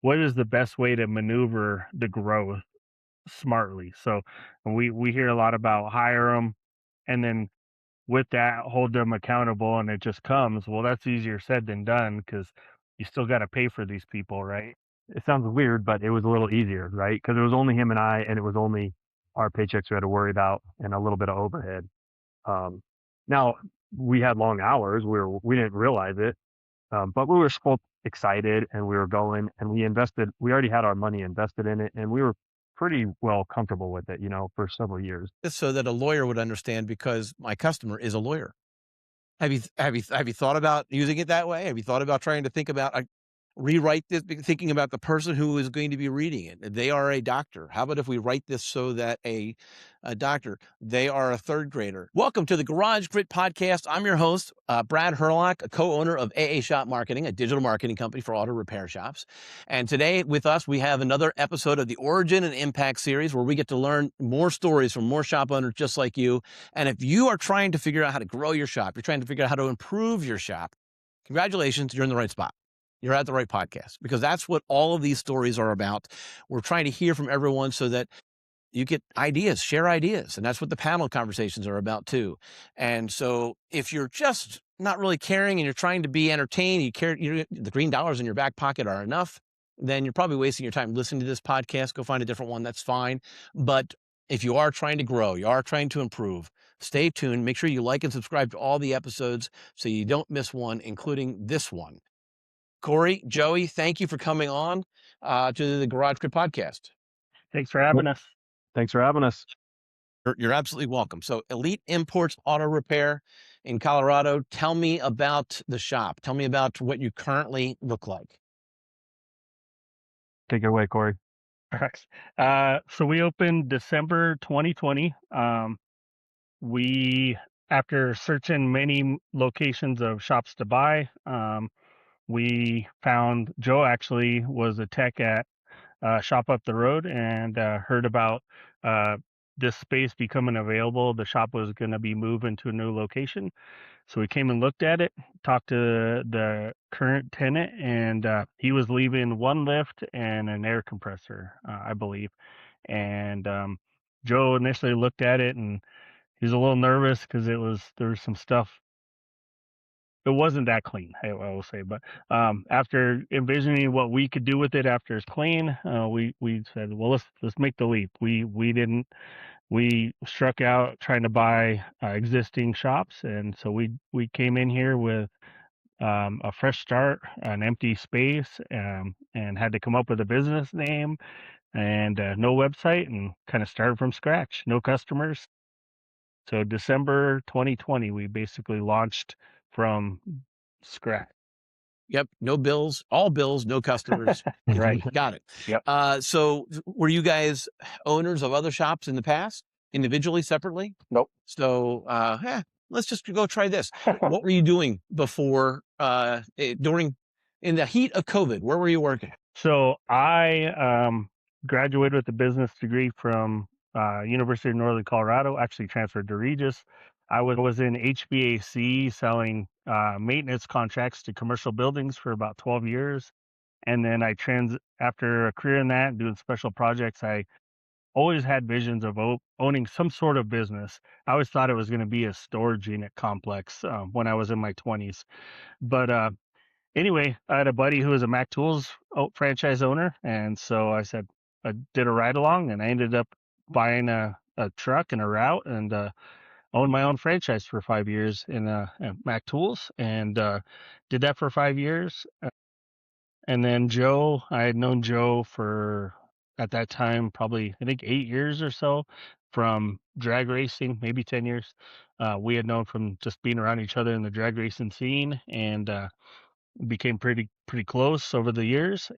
what is the best way to maneuver the growth smartly. So we hear a lot about hire them, and then with that hold them accountable, and it just comes. Well, that's easier said than done because you still got to pay for these people, right? It sounds weird, but it was a little easier, right? Because it was only him and I, and it was only our paychecks we had to worry about and a little bit of overhead. Um, Now we had long hours. We didn't realize it, but we were both excited and we were going and we invested. We already had our money invested in it, and we were pretty well comfortable with it, for several years. So that a lawyer would understand, because my customer is a lawyer. Have you thought about using it that way? Have you thought about trying to think about rewrite this, thinking about the person who is going to be reading it? They are a doctor. How about if we write this so that a doctor, they are a third grader? Welcome to the Garage Grit Podcast. I'm your host, Brad Herlock, a co-owner of AA Shop Marketing, a digital marketing company for auto repair shops. And today with us, we have another episode of the Origin and Impact series, where we get to learn more stories from more shop owners just like you. And if you are trying to figure out how to grow your shop, you're trying to figure out how to improve your shop, congratulations, you're in the right spot. You're at the right podcast, because that's what all of these stories are about. We're trying to hear from everyone so that you get ideas, share ideas. And that's what the panel conversations are about too. And so if you're just not really caring and you're trying to be entertained, the green dollars in your back pocket are enough, then you're probably wasting your time listening to this podcast. Go find a different one. That's fine. But if you are trying to grow, you are trying to improve, stay tuned. Make sure you like and subscribe to all the episodes so you don't miss one, including this one. Corey, Joey, thank you for coming on to the Garage Grid Podcast. Thanks for having us. Thanks for having us. You're absolutely welcome. So Elite Imports Auto Repair in Colorado. Tell me about the shop. Tell me about what you currently look like. Take it away, Corey. All right. So we opened December 2020. We, after searching many locations of shops to buy, we found Joe actually was a tech at shop up the road, and heard about this space becoming available. The shop was going to be moving to a new location. So we came and looked at it, talked to the current tenant, and he was leaving one lift and an air compressor, I believe. And Joe initially looked at it, and he was a little nervous because there was some stuff. It wasn't that clean, I will say. But after envisioning what we could do with it after it's clean, we said, well, let's make the leap. We struck out trying to buy existing shops, and so we came in here with a fresh start, an empty space, and had to come up with a business name and no website, and kind of started from scratch. No customers. So December 2020, we basically launched from scratch. Yep. No bills, all bills, no customers. Right. Got it. Yep. So were you guys owners of other shops in the past, individually, separately? Nope. So let's just go try this. What were you doing before, in the heat of COVID? Where were you working? So I graduated with a business degree from University of Northern Colorado. Actually transferred to Regis. I was in HVAC selling maintenance contracts to commercial buildings for about 12 years. And then after a career in that, doing special projects, I always had visions of owning some sort of business. I always thought it was going to be a storage unit complex when I was in my 20s. But anyway, I had a buddy who was a Mac Tools franchise owner. And so I said, I did a ride along, and I ended up buying a truck and a route, and owned my own franchise for 5 years in Mac Tools, and did that for 5 years. And then Joe, I had known Joe for, at that time, probably, I think 8 years or so, from drag racing, maybe 10 years. We had known from just being around each other in the drag racing scene, and became pretty close over the years.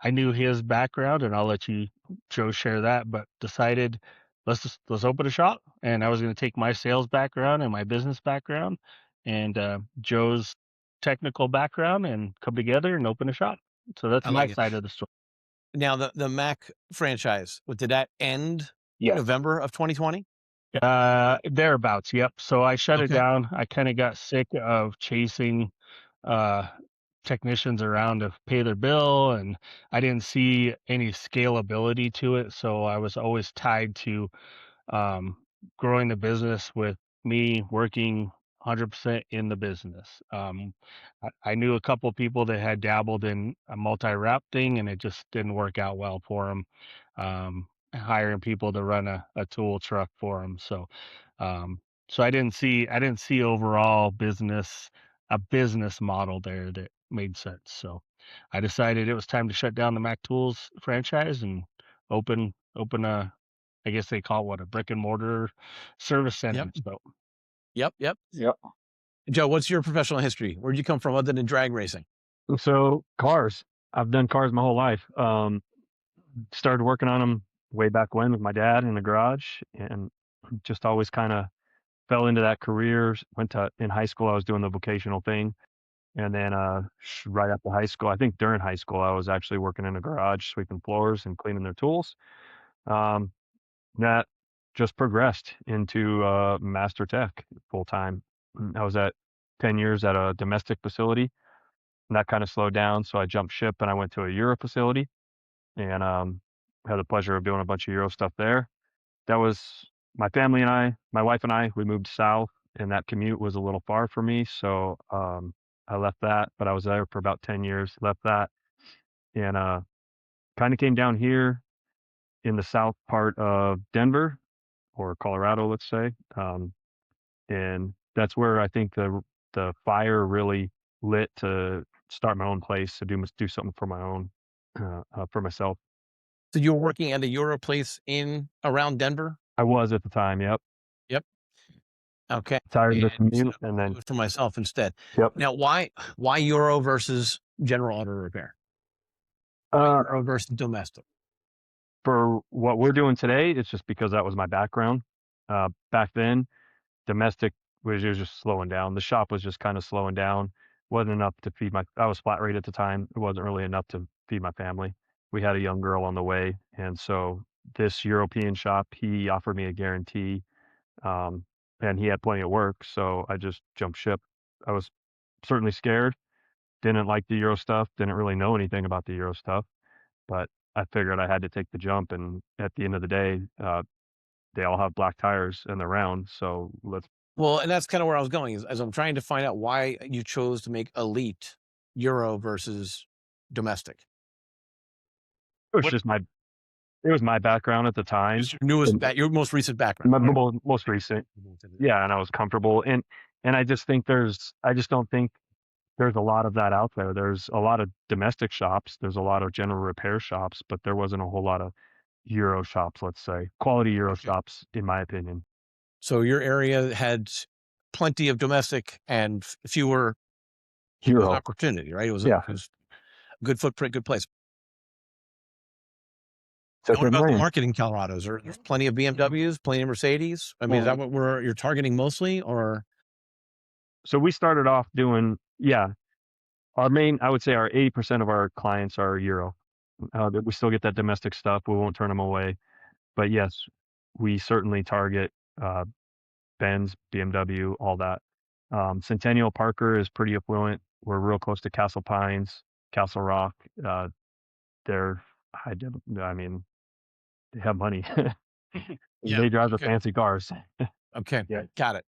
I knew his background, and I'll let you, Joe, share that, but decided let's open a shop. And I was going to take my sales background and my business background and Joe's technical background and come together and open a shop. So that's I my like it. side of the story. Now the Mac franchise, did that end Yes. November of 2020? Thereabouts. Yep. So I shut it Okay. down. I kind of got sick of chasing technicians around to pay their bill, and I didn't see any scalability to it. So I was always tied to growing the business with me working 100% in the business. I knew a couple of people that had dabbled in a multi-wrap thing, and it just didn't work out well for them. Hiring people to run a tool truck for them. Um, so I didn't see overall a business model there that made sense. So I decided it was time to shut down the Mac Tools franchise and open a, I guess they call it, what, a brick and mortar service center. Yep. So Yep. Joe, what's your professional history? Where'd you come from other than drag racing? So cars, I've done cars my whole life. Started working on them way back when with my dad in the garage, and just always kind of fell into that career. In high school, I was doing the vocational thing. And then right after high school, I think during high school, I was actually working in a garage, sweeping floors and cleaning their tools. That just progressed into master tech full time. I was at 10 years at a domestic facility, and that kind of slowed down. So I jumped ship and I went to a Euro facility, and had the pleasure of doing a bunch of Euro stuff there. That was my family and my wife and I, we moved south, and that commute was a little far for me. So I left that, but I was there for about 10 years, left that, and kind of came down here in the south part of Denver or Colorado, let's say. And that's where I think the fire really lit to start my own place, to do something for my own, for myself. So you were working at a Euro place in around Denver? I was at the time. Yep. Okay. Tired of the And commute, so and then do it for myself instead. yep. Now, why Euro versus general auto repair? Why Euro versus domestic? For what we're doing today, it's just because that was my background. Back then, domestic was just slowing down. The shop was just kind of slowing down. Wasn't enough to feed I was flat rate at the time. It wasn't really enough to feed my family. We had a young girl on the way. And so this European shop, he offered me a guarantee. And he had plenty of work. So I just jumped ship. I was certainly scared. Didn't like the Euro stuff. Didn't really know anything about the Euro stuff, but I figured I had to take the jump. And at the end of the day, they all have black tires and they're round. So Well, and that's kind of where I was going, as I'm trying to find out why you chose to make Elite Euro versus domestic. it was just it was my background at the time. It's your most recent background. My most recent. Yeah. And I was comfortable. And I just don't think there's a lot of that out there. There's a lot of domestic shops. There's a lot of general repair shops, but there wasn't a whole lot of Euro shops, let's say. Quality Euro shops, in my opinion. So your area had plenty of domestic and fewer Euro opportunity, right? It was Yeah. a good footprint, good place. That's What about the mine. market in Colorado? There's plenty of BMWs, plenty of Mercedes. I mean, is that what you're targeting mostly, or? So we started off doing, I would say our 80% of our clients are Euro. We still get that domestic stuff. We won't turn them away. But yes, we certainly target Benz, BMW, all that. Centennial Parker is pretty affluent. We're real close to Castle Pines, Castle Rock. They have money. They drive the fancy cars. Okay. Yeah. Got it.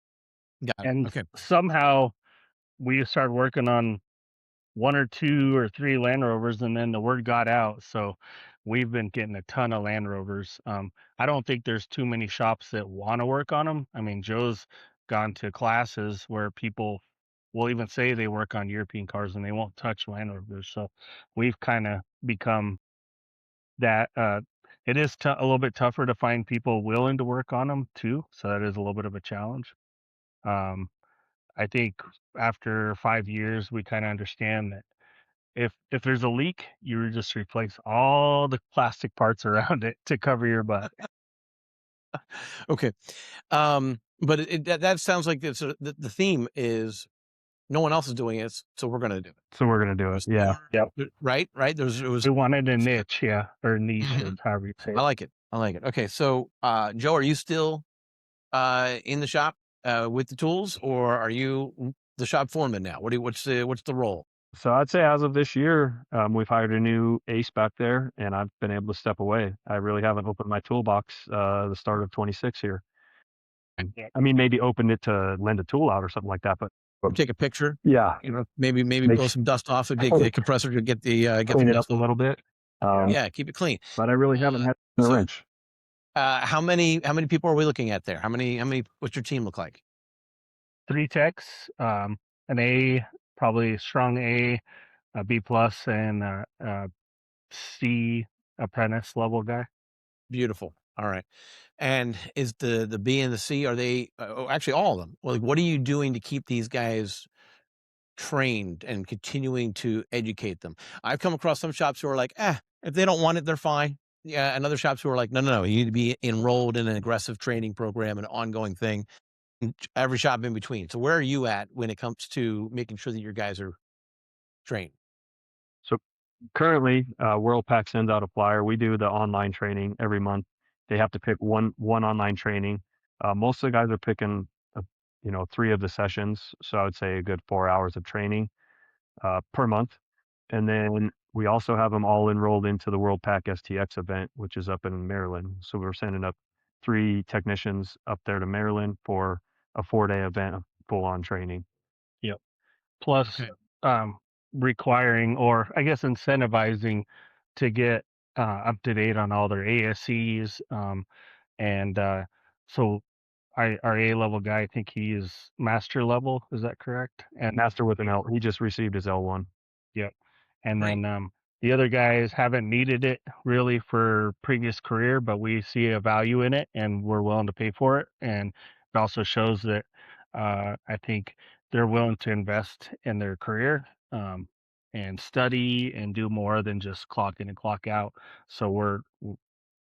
And okay. somehow we started working on 1 or 2 or 3 Land Rovers, and then the word got out. So we've been getting a ton of Land Rovers. I don't think there's too many shops that want to work on them. I mean, Joe's gone to classes where people will even say they work on European cars and they won't touch Land Rovers. So we've kind of become that. It is a little bit tougher to find people willing to work on them too. So that is a little bit of a challenge. I think after 5 years, we kind of understand that if there's a leak, you just replace all the plastic parts around it to cover your butt. Okay. But that sounds like the theme is no one else is doing it, so we're going to do it. So we're going to do it. Yeah. Yep. Right. We wanted a niche, or niche, or however you say it. I like it. Okay. So, Joe, are you still in the shop with the tools, or are you the shop foreman now? What's the role? So I'd say as of this year, we've hired a new ace back there, and I've been able to step away. I really haven't opened my toolbox the start of 26 here. Yeah. I mean, maybe opened it to lend a tool out or something like that, but Or take a picture. yeah, Maybe Make blow s- some dust off and take the compressor to get the get clean the it dust up a little bit. Yeah, keep it clean. But I really haven't had a so- wrench. How many people are we looking at there? How many? What's your team look like? 3 techs, an A, probably strong a B plus, and a C apprentice level guy. Beautiful. All right. And is the B and the C, are they actually all of them? Well, like, what are you doing to keep these guys trained and continuing to educate them? I've come across some shops who are like, if they don't want it, they're fine. Yeah, and other shops who are like, no, you need to be enrolled in an aggressive training program, an ongoing thing. And every shop in between. So where are you at when it comes to making sure that your guys are trained? So currently, WorldPack sends out a flyer. We do the online training every month. They have to pick one online training. Most of the guys are picking, 3 of the sessions. So I would say a good 4 hours of training per month. And then we also have them all enrolled into the WorldPack STX event, which is up in Maryland. So we're sending up 3 technicians up there to Maryland for a 4-day event of full-on training. Yep. Plus, requiring, or I guess incentivizing, to get up to date on all their ASCs. And so our A level guy, I think he is master level. Is that correct? And Master with an L. He just received his L1. yep. And Great. then the other guys haven't needed it really for previous career, but we see a value in it and we're willing to pay for it. And it also shows that I think they're willing to invest in their career, and study and do more than just clock in and clock out. So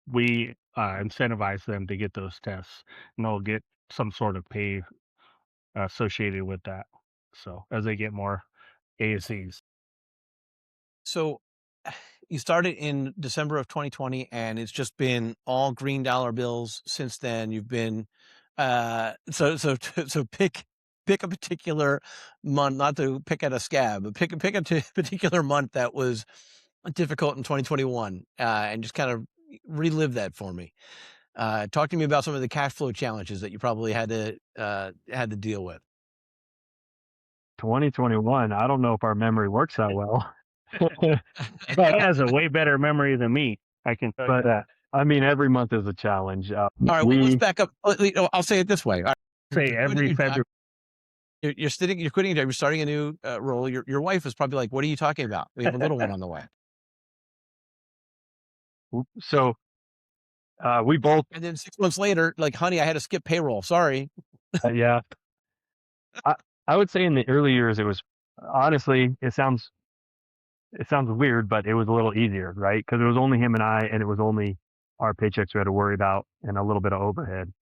we incentivize them to get those tests, and they'll get some sort of pay associated with that. So as they get more ASCs. So you started in December of 2020, and it's just been all green dollar bills since then. You've been so pick a particular month, not to pick at a scab, but pick a particular month that was difficult in 2021, and just kind of relive that for me. Talk to me about some of the cash flow challenges that you probably had to deal with. 2021, I don't know if our memory works that well. But he has a way better memory than me. I can tell you that. I mean, every month is a challenge. All right, well, let's back up. I'll say it this way. All right, Say you're quitting every your job, February. you're quitting your job, you're starting a new role. Your wife is probably like, "What are you talking about? We have a little one on the way." So we both, And then 6 months later, like, "Honey, I had to skip payroll. Sorry." yeah. I would say in the early years, it was honestly, it sounds weird, but it was a little easier, right? Because it was only him and I, and it was only our paychecks we had to worry about and a little bit of overhead.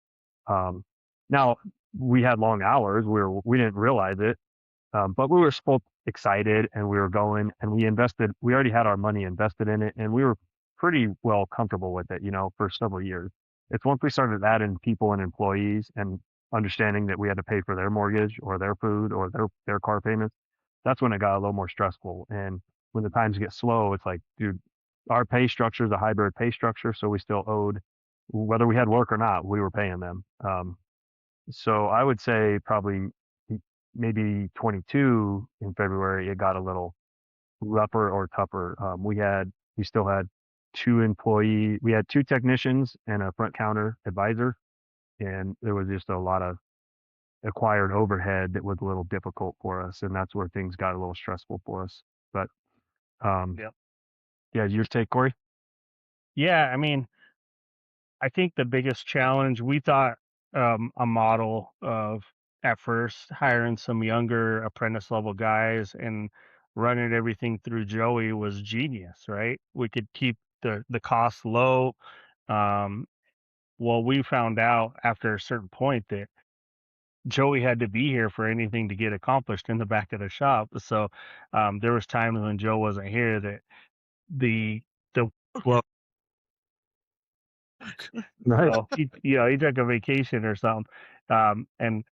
Now we had long hours. We didn't realize it, but we were both excited and we were going, and we already had our money invested in it, and we were pretty well comfortable with it, for several years. It's once we started adding people and employees and understanding that we had to pay for their mortgage or their food or their car payments, that's when it got a little more stressful. And when the times get slow, it's like, dude, our pay structure is a hybrid pay structure. So we still owed, whether we had work or not, we were paying them. So I would say probably maybe 22 in February, it got a little rougher or tougher. We still had 2 technicians and a front counter advisor, and there was just a lot of acquired overhead that was a little difficult for us, and that's where things got a little stressful for us. But Yep. yeah, your take, Corey? Yeah, I mean, I think the biggest challenge, we thought a model of, at first, hiring some younger apprentice level guys and running everything through Joey was genius, right? We could keep the costs low. Well, we found out after a certain point that Joey had to be here for anything to get accomplished in the back of the shop. So there was times when Joe wasn't here that the well, Right. he took a vacation or something, and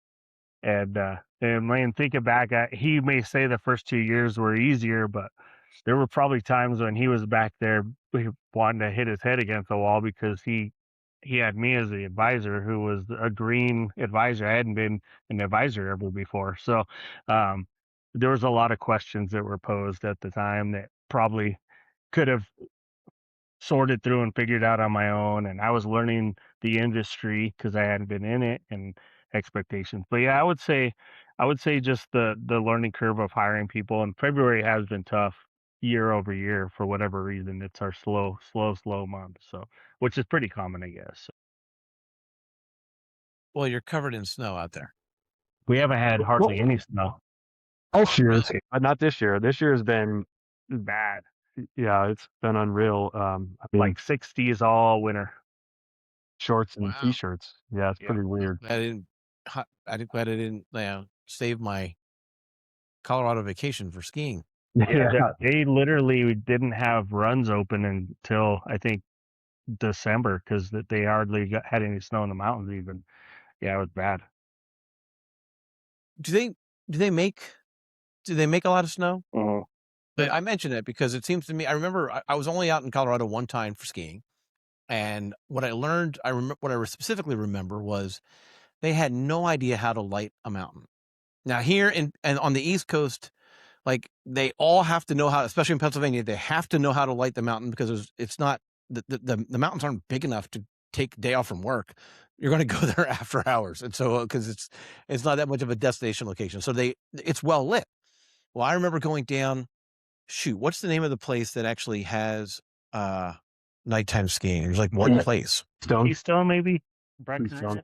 And when thinking back, he may say the first 2 years were easier, but there were probably times when he was back there wanting to hit his head against the wall because he had me as the advisor, who was a green advisor. I hadn't been an advisor ever before, so there was a lot of questions that were posed at the time that probably could have sorted through and figured out on my own. And I was learning the industry because I hadn't been in it, and expectations. But yeah, I would say just the learning curve of hiring people. And February has been tough year over year for whatever reason. It's our slow month. So, which is pretty common, I guess. Well, you're covered in snow out there. We haven't had hardly any snow. Most years, Really? but not this year. This year has been Bad. yeah, it's been unreal. I mean, Like 60s all winter. shorts and Wow. t-shirts. Yeah, it's Yep. pretty weird. Glad I didn't save my Colorado vacation for skiing. Yeah, they literally didn't have runs open until I think December because they hardly had any snow in the mountains even. Yeah, it was bad. Do they make a lot of snow? Mhm. But I mention it because it seems to me, I remember I was only out in Colorado one time for skiing. And what I learned, what I specifically remember was they had no idea how to light a mountain. Now here and on the East Coast, like they all have to know how, especially in Pennsylvania, they have to know how to light the mountain because it's not the mountains aren't big enough to take a day off from work. You're going to go there after hours, and so because it's not that much of a destination location, so it's well lit. Well, I remember going down. Shoot, what's the name of the place that actually has nighttime skiing? There's like one place. Keystone, maybe? Keystone.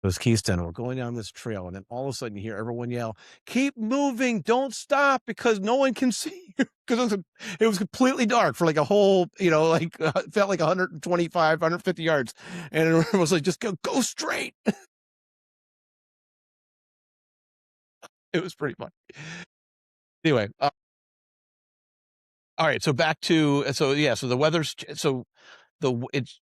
It was Keystone. We're going down this trail, and then all of a sudden you hear everyone yell, "Keep moving! Don't stop!" Because no one can see you. Because it was completely dark for like a whole, it felt like 125, 150 yards, and it was like, just go straight. It was pretty fun. Anyway, all right. So back to so the weather's so it's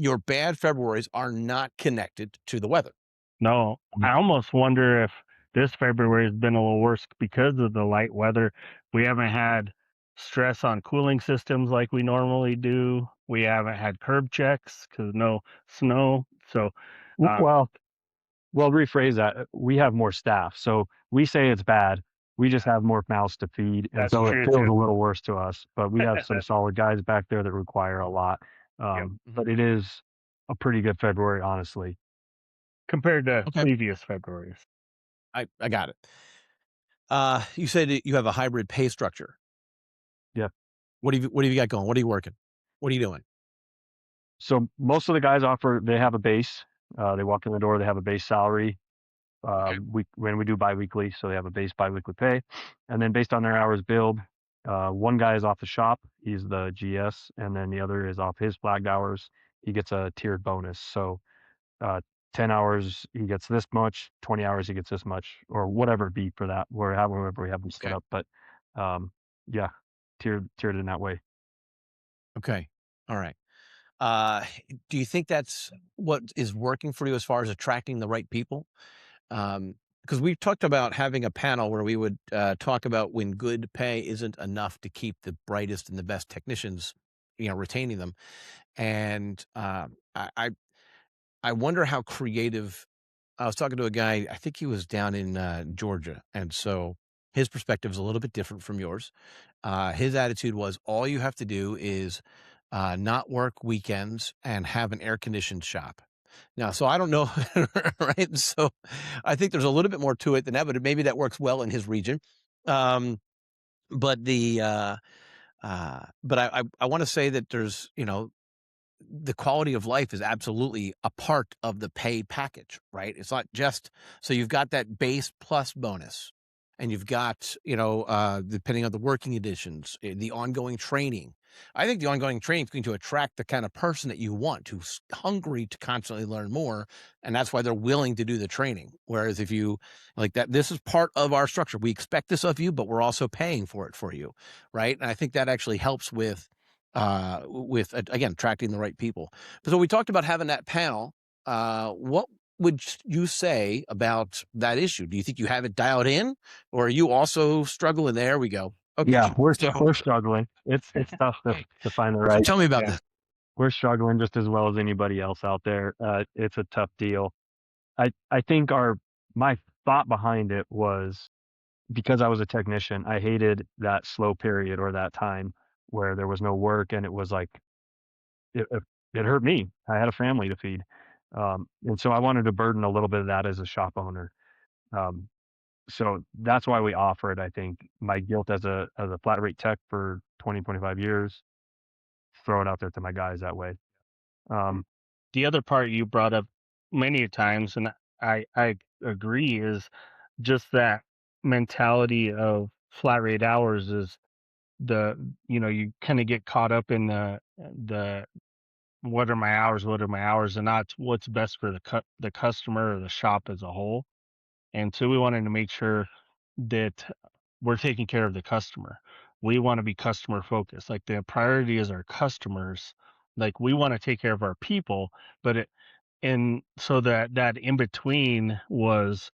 your bad Februarys are not connected to the weather. No, I almost wonder if this February has been a little worse because of the light weather. We haven't had stress on cooling systems like we normally do. We haven't had curb checks because no snow. So, Well, rephrase that. We have more staff, so we say it's bad. We just have more mouths to feed, and That's so true, it feels too. a little worse to us. But we have some solid guys back there that require a lot. But it is a pretty good February, honestly. compared to Okay. previous Februarys. I got it. You said that you have a hybrid pay structure. Yeah. What have you got going? What are you working? What are you doing? So most of the guys they have a base. They walk in the door, they have a base salary. When we do biweekly, so they have a base biweekly pay, and then based on their hours billed, one guy is off the shop, he's the GS, and then the other is off his flagged hours. He gets a tiered bonus. So 10 hours he gets this much, 20 hours he gets this much, or whatever it be for that, or however we have them split up. But yeah, tiered in that way. Okay. All right. Do you think that's what is working for you as far as attracting the right people? Because we've talked about having a panel where we would talk about when good pay isn't enough to keep the brightest and the best technicians, retaining them. And I wonder how creative. I was talking to a guy, I think he was down in Georgia, and so his perspective is a little bit different from yours. His attitude was, all you have to do is not work weekends and have an air-conditioned shop. Now, so I don't know, right? So I think there's a little bit more to it than that, but maybe that works well in his region. But I want to say that there's, the quality of life is absolutely a part of the pay package, right? It's not just, so you've got that base plus bonus, and you've got, depending on the working conditions, the ongoing training. I think the ongoing training is going to attract the kind of person that you want, who's hungry to constantly learn more. And that's why they're willing to do the training. Whereas if you like that, this is part of our structure. We expect this of you, but we're also paying for it for you. Right. And I think that actually helps with again, attracting the right people. So we talked about having that panel. What would you say about that issue? Do you think you have it dialed in, or are you also struggling? There we go. Okay. Yeah, we're So struggling. It's tough to find the right. tell me about Yeah. this. We're struggling just as well as anybody else out there. It's a tough deal. I think my thought behind it was because I was a technician, I hated that slow period or that time where there was no work, and it was like it hurt me. I had a family to feed, and so I wanted to burden a little bit of that as a shop owner. Um, so that's why we offer it. I think my guilt as a flat rate tech for 25 years, throw it out there to my guys that way. The other part you brought up many times, and I agree, is just that mentality of flat rate hours is you kind of get caught up in the what are my hours, and not what's best for the customer or the shop as a whole. And so we wanted to make sure that we're taking care of the customer. We want to be customer focused. Like the priority is our customers. Like we want to take care of our people, but and so that in between was,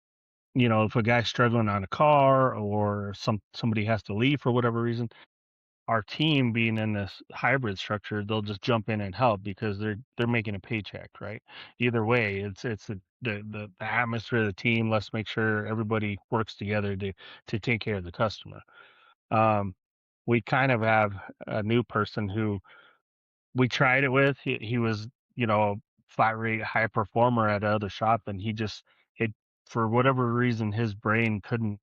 if a guy's struggling on a car or somebody has to leave for whatever reason, our team being in this hybrid structure, they'll just jump in and help because they're making a paycheck, right? Either way, it's the atmosphere of the team. Let's make sure everybody works together to take care of the customer. We kind of have a new person who we tried it with. He was, flat rate high performer at another shop, and it for whatever reason his brain couldn't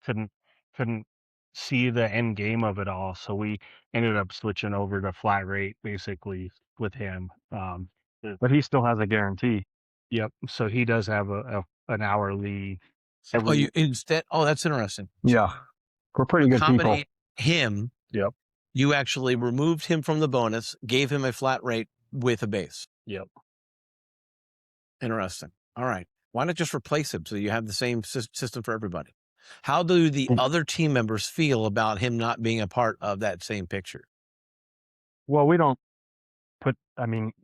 couldn't see the end game of it all. So we ended up switching over to flat rate basically with him. But he still has a guarantee. Yep. So he does have an hourly. Oh, you instead. Oh, that's interesting. Yeah, we're pretty good people. Accommodate him. Yep. You actually removed him from the bonus, gave him a flat rate with a base. Yep. Interesting. All right. Why not just replace him so you have the same system for everybody? How do the other team members feel about him not being a part of that same picture? Well, we don't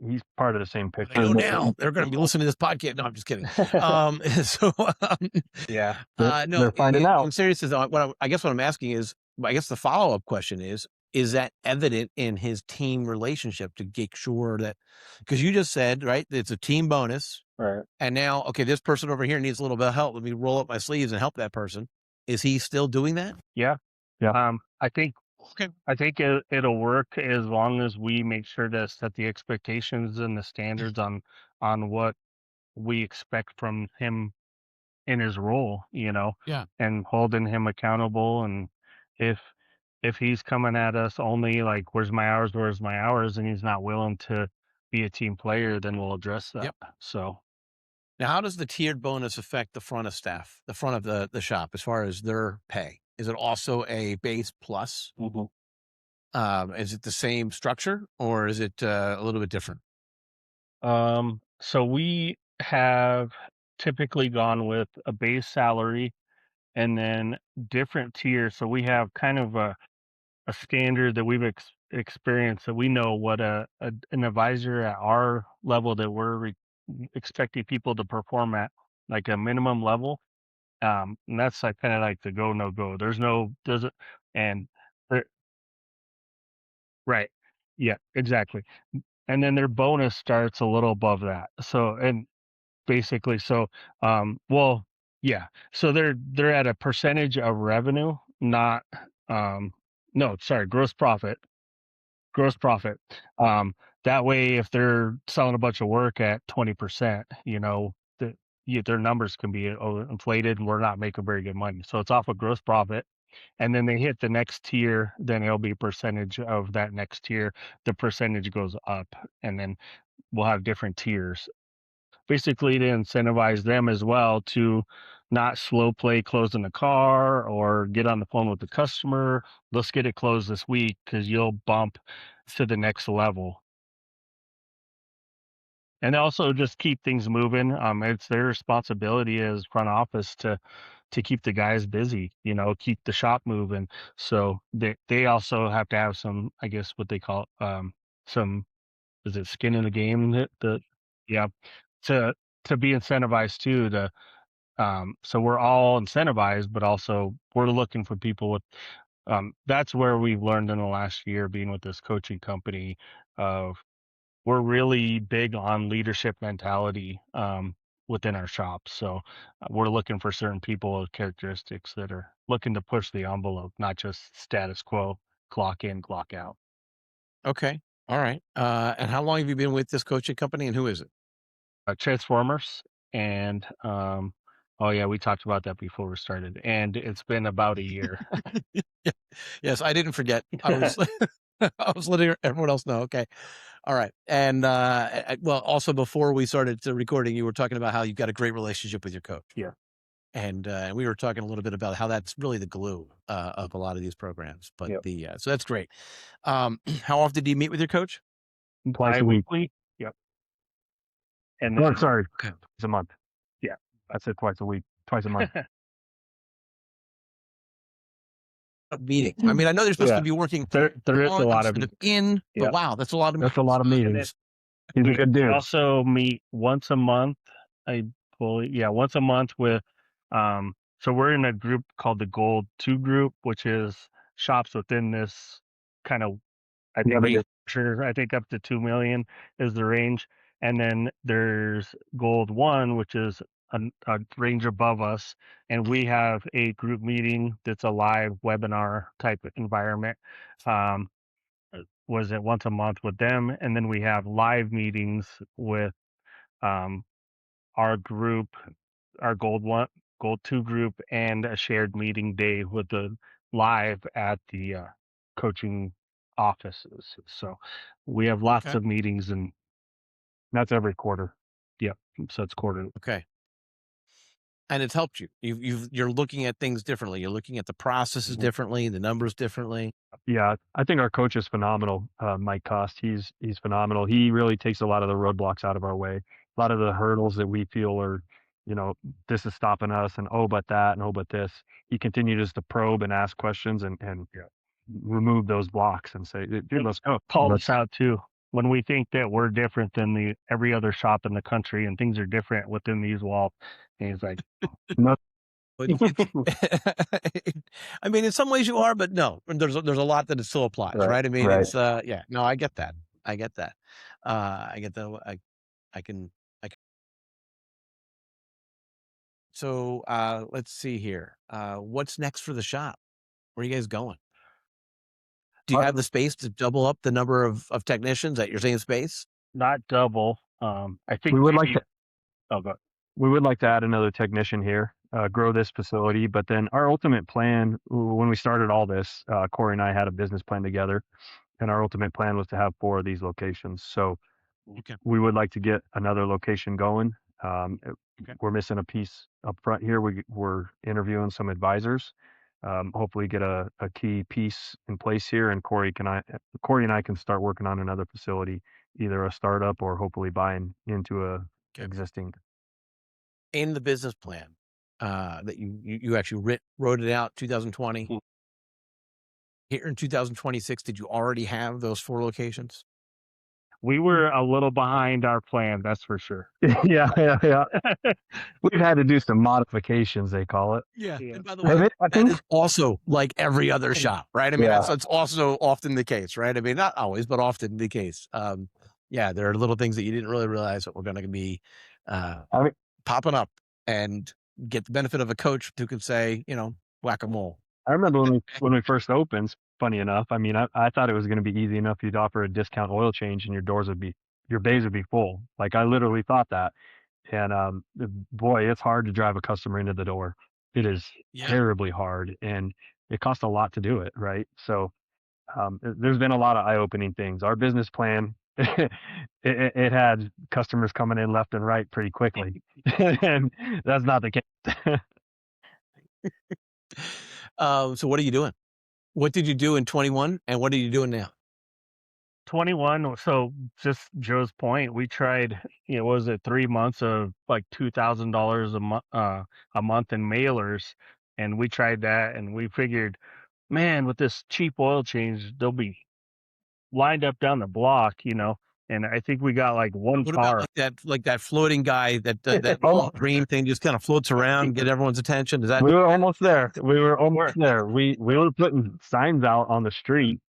he's part of the same picture. I know now they're going to be listening to this podcast. No, I'm just kidding. Yeah. No, they're finding out. I'm serious. I guess what I'm asking is, I guess the follow-up question is that evident in his team relationship to make sure that, because you just said, right, it's a team bonus. Right. And now, okay, this person over here needs a little bit of help. Let me roll up my sleeves and help that person. Is he still doing that? Yeah. Yeah. I think it'll work as long as we make sure to set the expectations and the standards on what we expect from him in his role, Yeah. and holding him accountable. And if he's coming at us only like, where's my hours, and he's not willing to be a team player, then we'll address that. Yep. So Now, how does the tiered bonus affect the front of the shop as far as their pay? Is it also a base plus? Is it the same structure, or is it a little bit different? so we have typically gone with a base salary and then different tiers. So we have kind of a standard that we've experienced, that we know what an advisor at our level that we're expecting people to perform at, like a minimum level. And that's like kind of like the go, no go. Doesn't, and there- right. Yeah, exactly. And then their bonus starts a little above that. So, and basically, well, yeah. So they're at a percentage of revenue, not, no, sorry, gross profit. That way, if they're selling a bunch of work at 20%, their numbers can be inflated, and we're not making very good money. So it's off of gross profit. And then they hit the next tier, then it'll be a percentage of that next tier. The percentage goes up, and then we'll have different tiers, basically to incentivize them as well to not slow play closing the car or get on the phone with the customer. Let's get it closed this week because you'll bump to the next level. And also just keep things moving. It's their responsibility as front office to keep the guys busy, keep the shop moving. So they also have to have some, I guess what they call some, is it skin in the game? Yeah, to to be incentivized too. So we're all incentivized, but also we're looking for people with. That's where we've learned in the last year being with this coaching company. We're really big on leadership mentality within our shop. So we're looking for certain people with characteristics that are looking to push the envelope, not just status quo, clock in, clock out. Okay. All right. And how long have you been with this coaching company, and who is it? Transformers and oh yeah, we talked about that before we started, and it's been about a year. Yeah. Yes, I didn't forget. I was I was letting everyone else know. Okay. All right. And well, also before we started recording, you were talking about how you've got a great relationship with your coach. Yeah. And we were talking a little bit about how that's really the glue of a lot of these programs. But Yep. so that's great. How often do you meet with your coach? Twice a week. Bi-weekly. Yep. And Oh, then, sorry, Okay. twice a month. Yeah. I said twice a week, twice a month. Meeting. I mean, I know they're supposed Yeah. to be working there is a lot of instead of in, but Yep. wow, that's a lot of That's a lot of meetings. meetings. He's a we, good we dude. also meet once a month. Once a month with so we're in a group called the Gold 2 group, which is shops within this kind of I think Range. sure I think up to 2 million is the range. And then there's Gold 1, which is a range above us, and we have a group meeting that's a live webinar type of environment. Was it once a month with them, and then we have live meetings with um, our group, our Gold 2 group, and a shared meeting day with the live at the coaching offices. So we have lots Okay. of meetings, and That's every quarter. yep, so it's quarterly. Okay. And it's helped you. You're looking at things differently. You're looking at the processes differently, the numbers differently. Yeah, I think our coach is phenomenal. Mike Cost, he's phenomenal. He really takes a lot of the roadblocks out of our way. A lot of the hurdles that we feel are, this is stopping us, and oh, but that, and oh, but this. He continues to probe and ask questions and remove those blocks and say, dude, let's go. Call us out too when we think that we're different than every other shop in the country, and things are different within these walls. And he's like, No, But I mean, in some ways you are, but no, there's a lot that it still applies, right? I mean, right. it's yeah, no, I get that. I get that. I get that. I can. So let's see here. What's next for the shop? Where are you guys going? Do you have the space to double up the number of technicians at your same space? not double. I think We would like maybe- to. Oh, go. We would like to add another technician here, grow this facility. But then our ultimate plan, when we started all this, Corey and I had a business plan together, and our ultimate plan was to have 4 of these locations. So Okay. we would like to get another location going. Okay. We're missing a piece up front here. We're interviewing some advisors. Hopefully get a key piece in place here, and Corey and I can start working on another facility, either a startup or hopefully buying into a existing. In the business plan that you actually wrote it out 2020. Here in 2026, did you already have those 4 locations? We were a little behind our plan, that's for sure. Yeah. We've had to do some modifications, they call it. Yeah. Yeah. And by the way, I that think. is also like every other shop, right? I mean, Yeah. it's also often the case, right? I mean, not always, but often the case. Yeah, there are little things that you didn't really realize that were going to be popping up, and get the benefit of a coach who can say, whack-a-mole. I remember when we first opened, funny enough, I mean, I thought it was going to be easy enough. You'd offer a discount oil change and your bays would be full. Like I literally thought that. And boy, it's hard to drive a customer into the door. It is terribly hard, and it costs a lot to do it. Right. So there's been a lot of eye-opening things. Our business plan, it had customers coming in left and right pretty quickly. And that's not the case. So what are you doing? What did you do in 21, and what are you doing now? 21. So just Joe's point, we tried, what was it, 3 months of like $2,000 a month in mailers, and we tried that, and we figured, man, with this cheap oil change, they'll be lined up down the block, and I think we got like one What about car. like that floating guy that green thing just kind of floats around, get everyone's attention? Is that We were almost there. We were almost there. We were putting signs out on the street.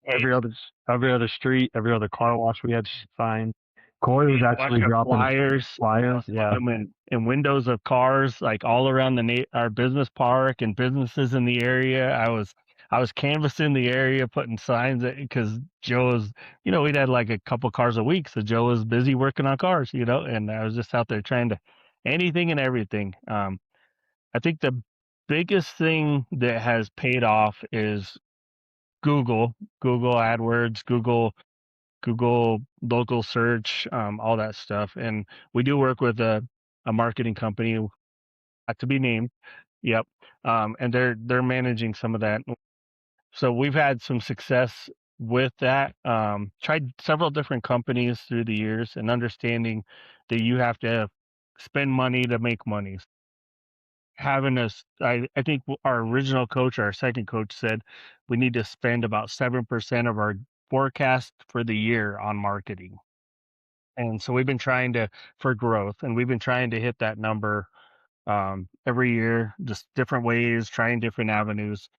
Every other street, every other car wash, we had signs. Corey was actually dropping flyers, yeah. and windows of cars like all around our business park and businesses in the area. I was canvassing the area, putting signs because Joe was, we'd had like a couple cars a week, so Joe was busy working on cars, and I was just out there trying to anything and everything. I think the biggest thing that has paid off is Google AdWords, Google local search, all that stuff. And we do work with a marketing company, not to be named. Yep. And they're managing some of that. So we've had some success with that. Tried several different companies through the years and understanding that you have to spend money to make money. I think our original coach, our second coach said we need to spend about 7% of our forecast for the year on marketing. And so we've been trying for growth, and we've been trying to hit that number every year, just different ways, trying different avenues.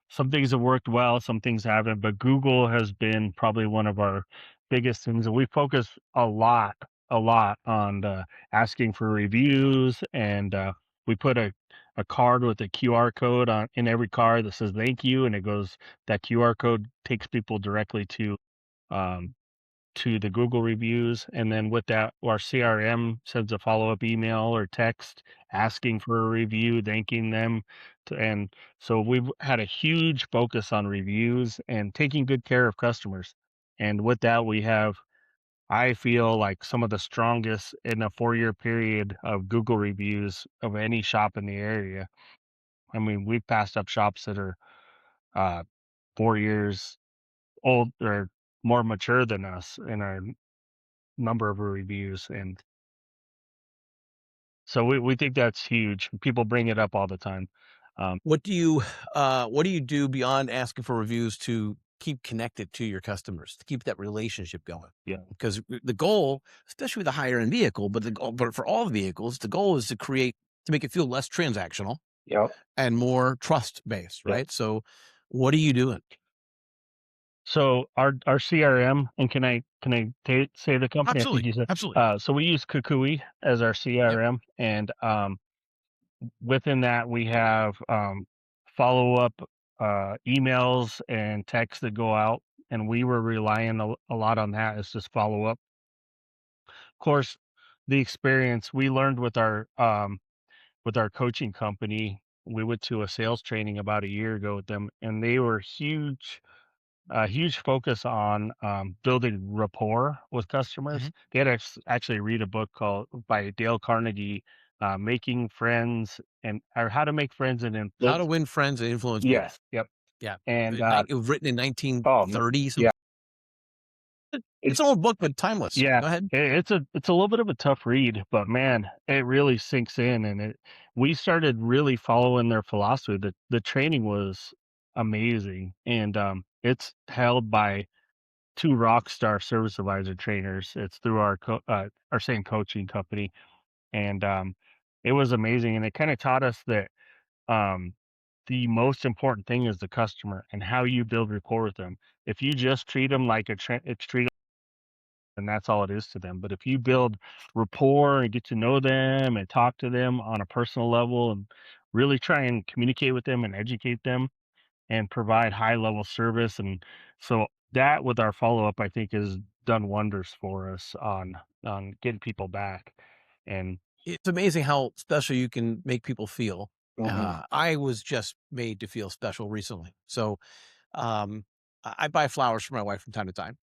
Some things have worked well, some things haven't, but Google has been probably one of our biggest things. And we focus a lot on asking for reviews, and we put a card with a QR code in every car that says thank you, and that QR code takes people directly um, to the Google reviews. And then with that, our CRM sends a follow-up email or text asking for a review, thanking them. And so we've had a huge focus on reviews and taking good care of customers. And with that, I feel like some of the strongest in a 4-year period of Google reviews of any shop in the area. I mean, we've passed up shops that are 4 years old or more mature than us in our number of reviews, and so we think that's huge. People bring it up all the time. what do you do beyond asking for reviews to keep connected to your customers, to keep that relationship going? Yeah. Because the goal, especially with a higher end vehicle, but for all vehicles, the goal is to make it feel less transactional and more trust based, Yep. right? So what are you doing? So our CRM, and can I say the company? I think Absolutely. you said. Absolutely. So we use Kukui as our CRM, and within that we have follow up emails and texts that go out, and we were relying a lot on that as just follow up. Of course, the experience we learned with our coaching company, we went to a sales training about a year ago with them, and they were huge focus on building rapport with customers. Mhm. They had actually read a book by Dale Carnegie, Making Friends or How to Make Friends and How Influence. to Win Friends and Influence People. Yes, yep. Yeah. And It was written in 1930 something. yeah. It's an old book, but timeless. Yeah, Go ahead. it's a little bit of a tough read, but man, it really sinks in, and we started really following their philosophy. The training was amazing, and it's held by two rock star service advisor trainers. It's through our same coaching company, and it was amazing, and it kind of taught us that um the most important thing is the customer and how you build rapport with them. If you just treat them like it's treated, and that's all it is to them. But if you build rapport and get to know them and talk to them on a personal level and really try and communicate with them and educate them and provide high level service, and so that with our follow up, I think has done wonders for us on getting people back. And It's amazing how special you can make people feel. Mhm. I was just made to feel special recently. So um, I buy flowers for my wife from time to time.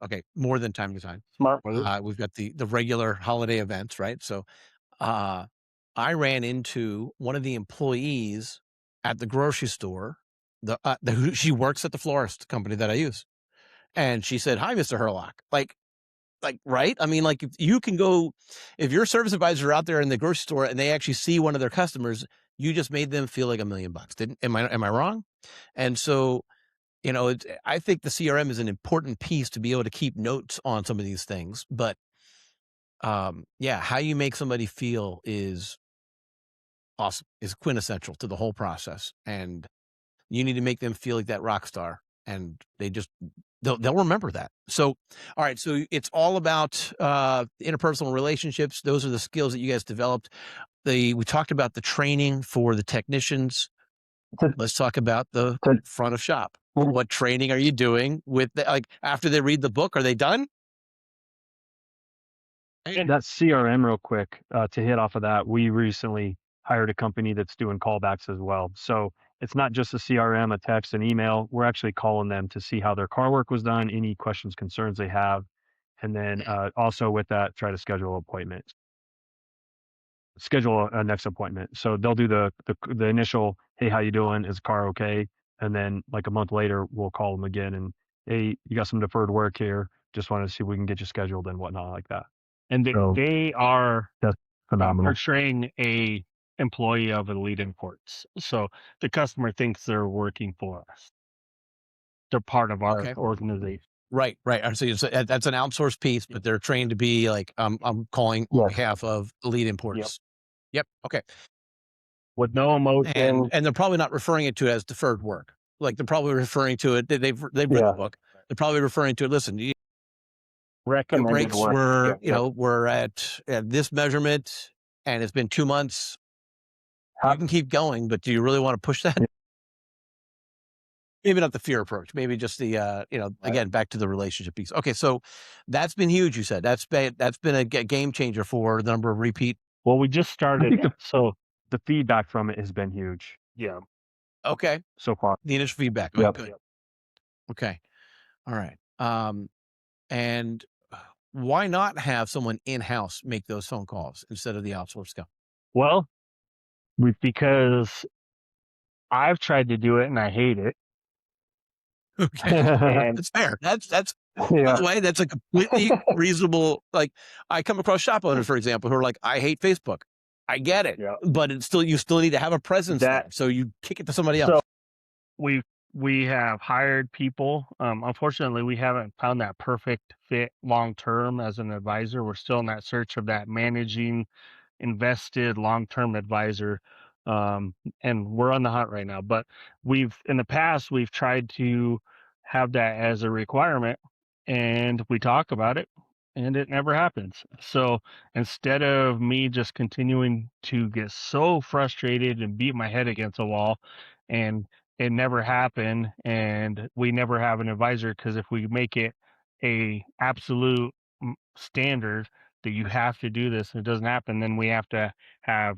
Okay, more than time to time. Smart move. We've got the regular holiday events, right? So uh, I ran into one of the employees at the grocery store. She works at the florist company that I use, and she said, "Hi, Mr. Herlock." Like, right? I mean, like, if your service advisor are out there in the grocery store and they actually see one of their customers, you just made them feel like $1 million. Am I wrong? And so I think the CRM is an important piece to be able to keep notes on some of these things, but how you make somebody feel is awesome, is quintessential to the whole process. And you need to make them feel like that rock star, and they'll remember that. So, all right. So it's all about interpersonal relationships. Those are the skills that you guys developed. We talked about the training for the technicians. Let's talk about the front of shop. What training are you doing with after they read the book? Are they done? That CRM real quick, to hit off of that, we recently hired a company that's doing callbacks as well. So it's not just a CRM, a text, an email. We're actually calling them to see how their car work was done, any questions, concerns they have. And then also with that, try to schedule a next appointment. So they'll do the initial, hey, how you doing? Is the car okay? And then like a month later, we'll call them again and, hey, you got some deferred work here. Just wanted to see if we can get you scheduled and whatnot like that. And they are That's phenomenal. portraying a employee of Elite Imports. So the customer thinks they're working for us. They're part of our organization. Right. So that's an outsourced piece, but they're trained to be like, I'm calling on behalf of Elite Imports. Yep. Okay. With no emotion. And they're probably not referring it to it as deferred work. Like they're probably referring to it. They've read the book. They're probably referring to it. Listen, recommended brakes work. we're at this measurement, and it's been 2 months. You can keep going, but do you really want to push that? Maybe not the fear approach. Maybe just the again, back to the relationship piece. Okay, so that's been huge. You said that's been a game changer for the number of repeat. Well, we just started. I think the feedback from it has been huge. Yeah. Okay. So far, the initial feedback. Yep. Good. Okay. All right. And why not have someone in-house make those phone calls instead of the outsourced guy? Well, because I've tried to do it and I hate it. Okay. That's fair. That's by the way, that's a completely reasonable. Like I come across shop owners, for example, who are like, I hate Facebook. I get it, but you still need to have a presence there. So you kick it to somebody else. So we have hired people. Unfortunately, we haven't found that perfect fit long term as an advisor. We're still in that search of that managing, invested long-term advisor, and we're on the hunt right now. But in the past we've tried to have that as a requirement, and we talk about it, and it never happens. So instead of me just continuing to get so frustrated and beat my head against a wall, and it never happened, and we never have an advisor, because if we make it a absolute standard that you have to do this and it doesn't happen, then we have to have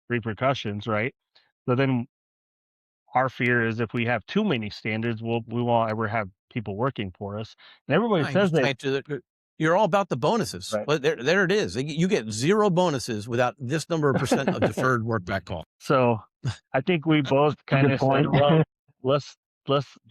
repercussions, right? So then our fear is if we have too many standards, we won't ever have people working for us. And everybody says that you're all about the bonuses. Right. But there it is. You get 0 bonuses without this number of percent of deferred work back call. So I think we both kind of said, well, let's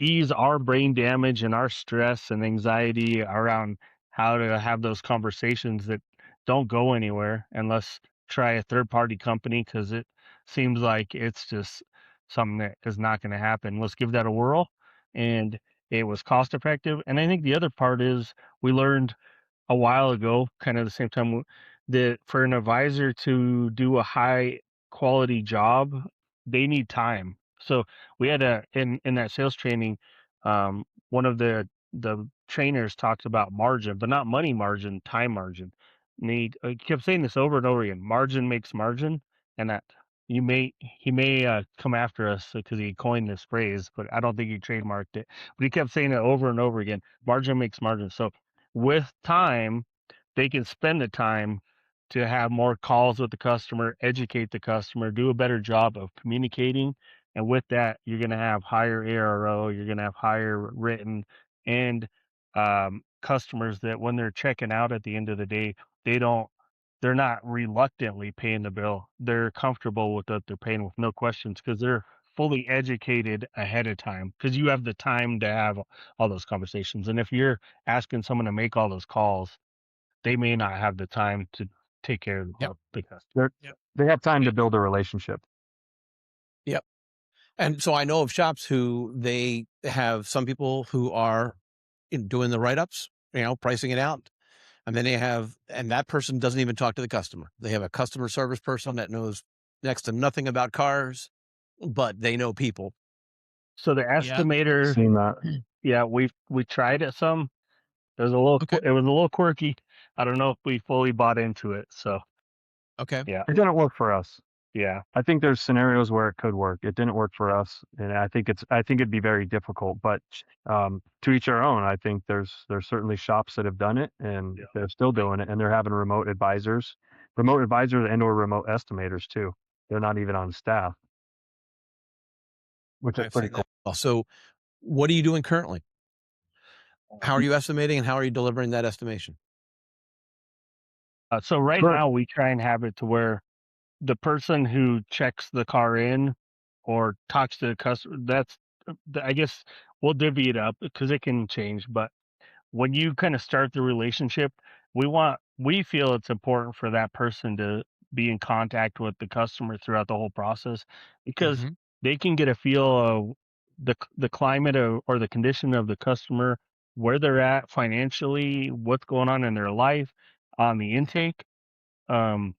ease our brain damage and our stress and anxiety around how to have those conversations that don't go anywhere, and let's try a third-party company, because it seems like it's just something that is not going to happen. Let's give that a whirl. And it was cost effective. And I think the other part is we learned a while ago, kind of the same time, that for an advisor to do a high quality job, they need time. So we had in that sales training, one of the trainers talked about margin, but not money margin, time margin. And he kept saying this over and over again: margin makes margin. And that he may come after us because he coined this phrase, but I don't think he trademarked it. But he kept saying it over and over again: margin makes margin. So with time, they can spend the time to have more calls with the customer, educate the customer, do a better job of communicating. And with that, you're going to have higher ARO, you're going to have higher written, and customers that when they're checking out at the end of the day, they're not reluctantly paying the bill. They're comfortable with what they're paying with no questions, because they're fully educated ahead of time, because you have the time to have all those conversations. And if you're asking someone to make all those calls, they may not have the time to take care of the customer. They have time to build a relationship. Yep. And so I know of shops who they have some people who are doing the write-ups, pricing it out. And then and that person doesn't even talk to the customer. They have a customer service person that knows next to nothing about cars, but they know people. So the estimator, Seen that. yeah, we tried it some. It was a little Okay. it was a little quirky. I don't know if we fully bought into it. So Okay. yeah, It didn't work for us. yeah. I think there's scenarios where it could work. It didn't work for us, and I think it'd be very difficult. But to each our own. I think there's certainly shops that have done it, and Yeah. they're still doing it, and they're having remote advisors and or remote estimators too. They're not even on staff, which is I've pretty seen cool. that. Well, so what are you doing currently? How are you estimating and how are you delivering that estimation? So right Correct. now we try and have it to where the person who checks the car in or talks to the customer, I guess we'll divvy it up because it can change. But when you kind of start the relationship, we feel it's important for that person to be in contact with the customer throughout the whole process because Mhm. they can get a feel of the climate or the condition of the customer, where they're at financially, what's going on in their life, on the intake. Um,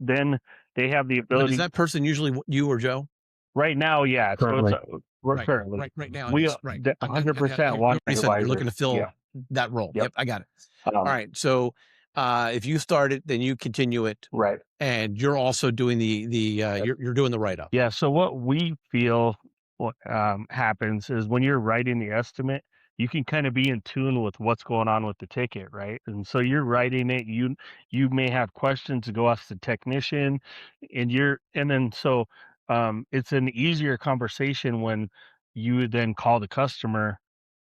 then they have the Is ability. that person usually you or Joe? Right now, yeah. So Currently. we're Right. currently Right now it we is. Right. 100% You want already said you're advisor. looking to fill Yeah. that role. Yep. Yep, I got it. All right. So if you start it, then you continue it, Right. and you're also doing you're doing the write-up. Yeah. So what we feel what happens is when you're writing the estimate, you can kind of be in tune with what's going on with the ticket, right? And so you're writing it. You may have questions to go ask the technician, and then so it's an easier conversation when you then call the customer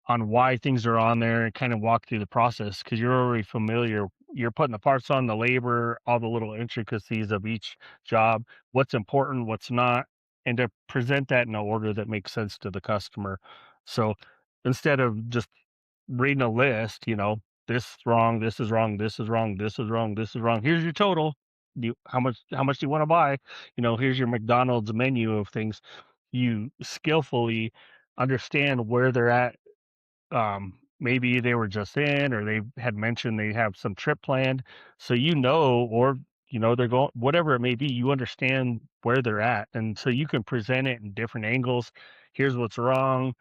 on why things are on there and kind of walk through the process because you're already familiar. You're putting the parts on, the labor, all the little intricacies of each job, what's important, what's not, and to present that in an order that makes sense to the customer. So instead of just reading a list, this is wrong, this is wrong, this is wrong, this is wrong, this is wrong. Here's your total. How much do you want to buy? Here's your McDonald's menu of things. You skillfully understand where they're at. Maybe they were just in or they had mentioned they have some trip planned, so or they're going, whatever it may be, you understand where they're at, and so you can present it in different angles. Here's what's wrong.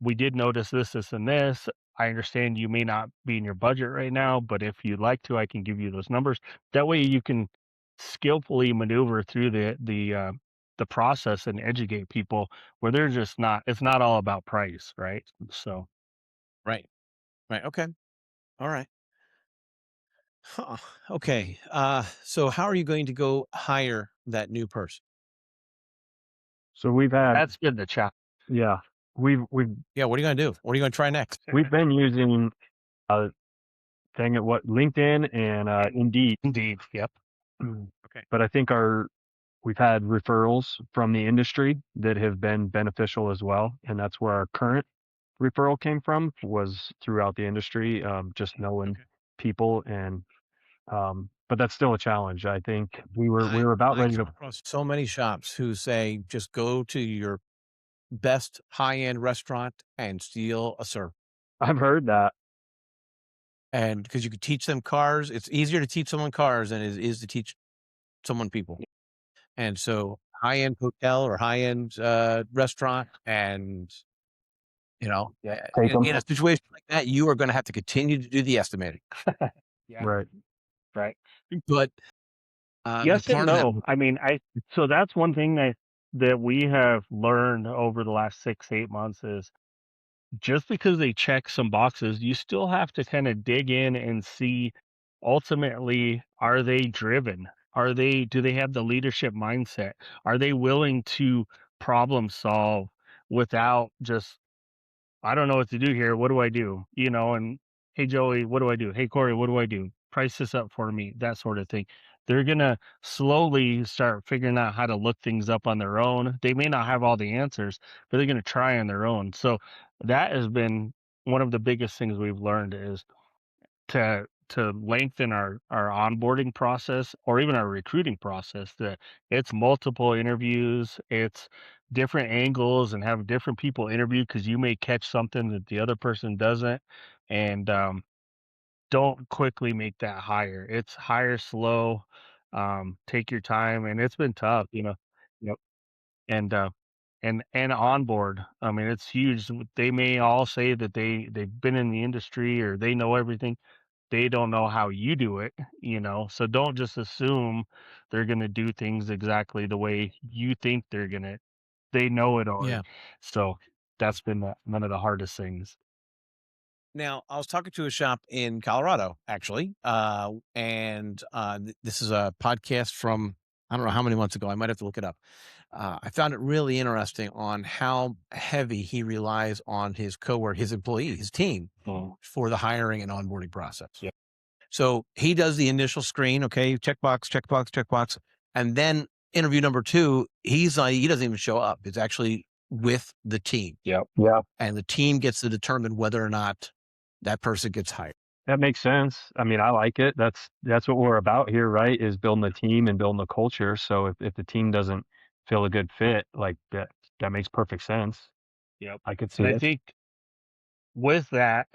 We did notice this and this. I understand you may not be in your budget right now, but if you'd like to, I can give you those numbers. That way you can skillfully maneuver through the process and educate people where they're just not, it's not all about price, right? So Right. Right. Okay. All right. Huh. Okay. So how are you going to go hire that new person? So we've had that's been the challenge. yeah we've Yeah. What are you going to do? What are you going to try next? we've been using LinkedIn and Indeed. Indeed. Yep. Okay. But I think we've had referrals from the industry that have been beneficial as well, and that's where our current referral came from, was throughout the industry, just knowing Okay. people. And but that's still a challenge. I think we were about I ready come to. across so many shops who say just go to your best high-end restaurant and steal a server. I've heard that. And because you could teach them cars, it's easier to teach someone cars than it is to teach someone people. And so high-end hotel or high-end restaurant, and Take 'em. in a situation like that, you are going to have to continue to do the estimating. Yeah. Right. Right. But Yes and part of that, no. I mean, so that's one thing that we have learned over the last 6-8 months is just because they check some boxes, you still have to kind of dig in and see ultimately, are they driven? Do they have the leadership mindset? Are they willing to problem solve without just, I don't know what to do here. What do I do? And hey, Joey, what do I do? Hey, Corey, what do I do? Price this up for me, that sort of thing. They're going to slowly start figuring out how to look things up on their own. They may not have all the answers, but they're going to try on their own. So that has been one of the biggest things we've learned is to to lengthen our onboarding process or even our recruiting process, that it's multiple interviews, it's different angles, and have different people interview because you may catch something that the other person doesn't. And don't quickly make that hire. It's hire slow, take your time, and it's been tough, you know. Yep. And and onboard. I mean, it's huge. They may all say that they've been in the industry or they know everything. They don't know how you do it, you know. So don't just assume they're gonna do things exactly the way you think they're gonna. They know it all. Yeah. So that's been one of the hardest things. Now, I was talking to a shop in Colorado, actually, and this is a podcast from I don't know how many months ago. I might have to look it up. I found it really interesting on how heavy he relies on his coworker, his employee, his team Oh, for the hiring and onboarding process. Yep. So he does the initial screen, okay, checkbox, checkbox, checkbox, and then interview number 2, he doesn't even show up. It's actually with the team, yep. and the team gets to determine whether or not that person gets hired. That makes sense. I mean, I like it. That's what we're about here, right? Is building a team and building a culture. So if the team doesn't feel a good fit, like that makes perfect sense. Yep. I could see And I it. think with that,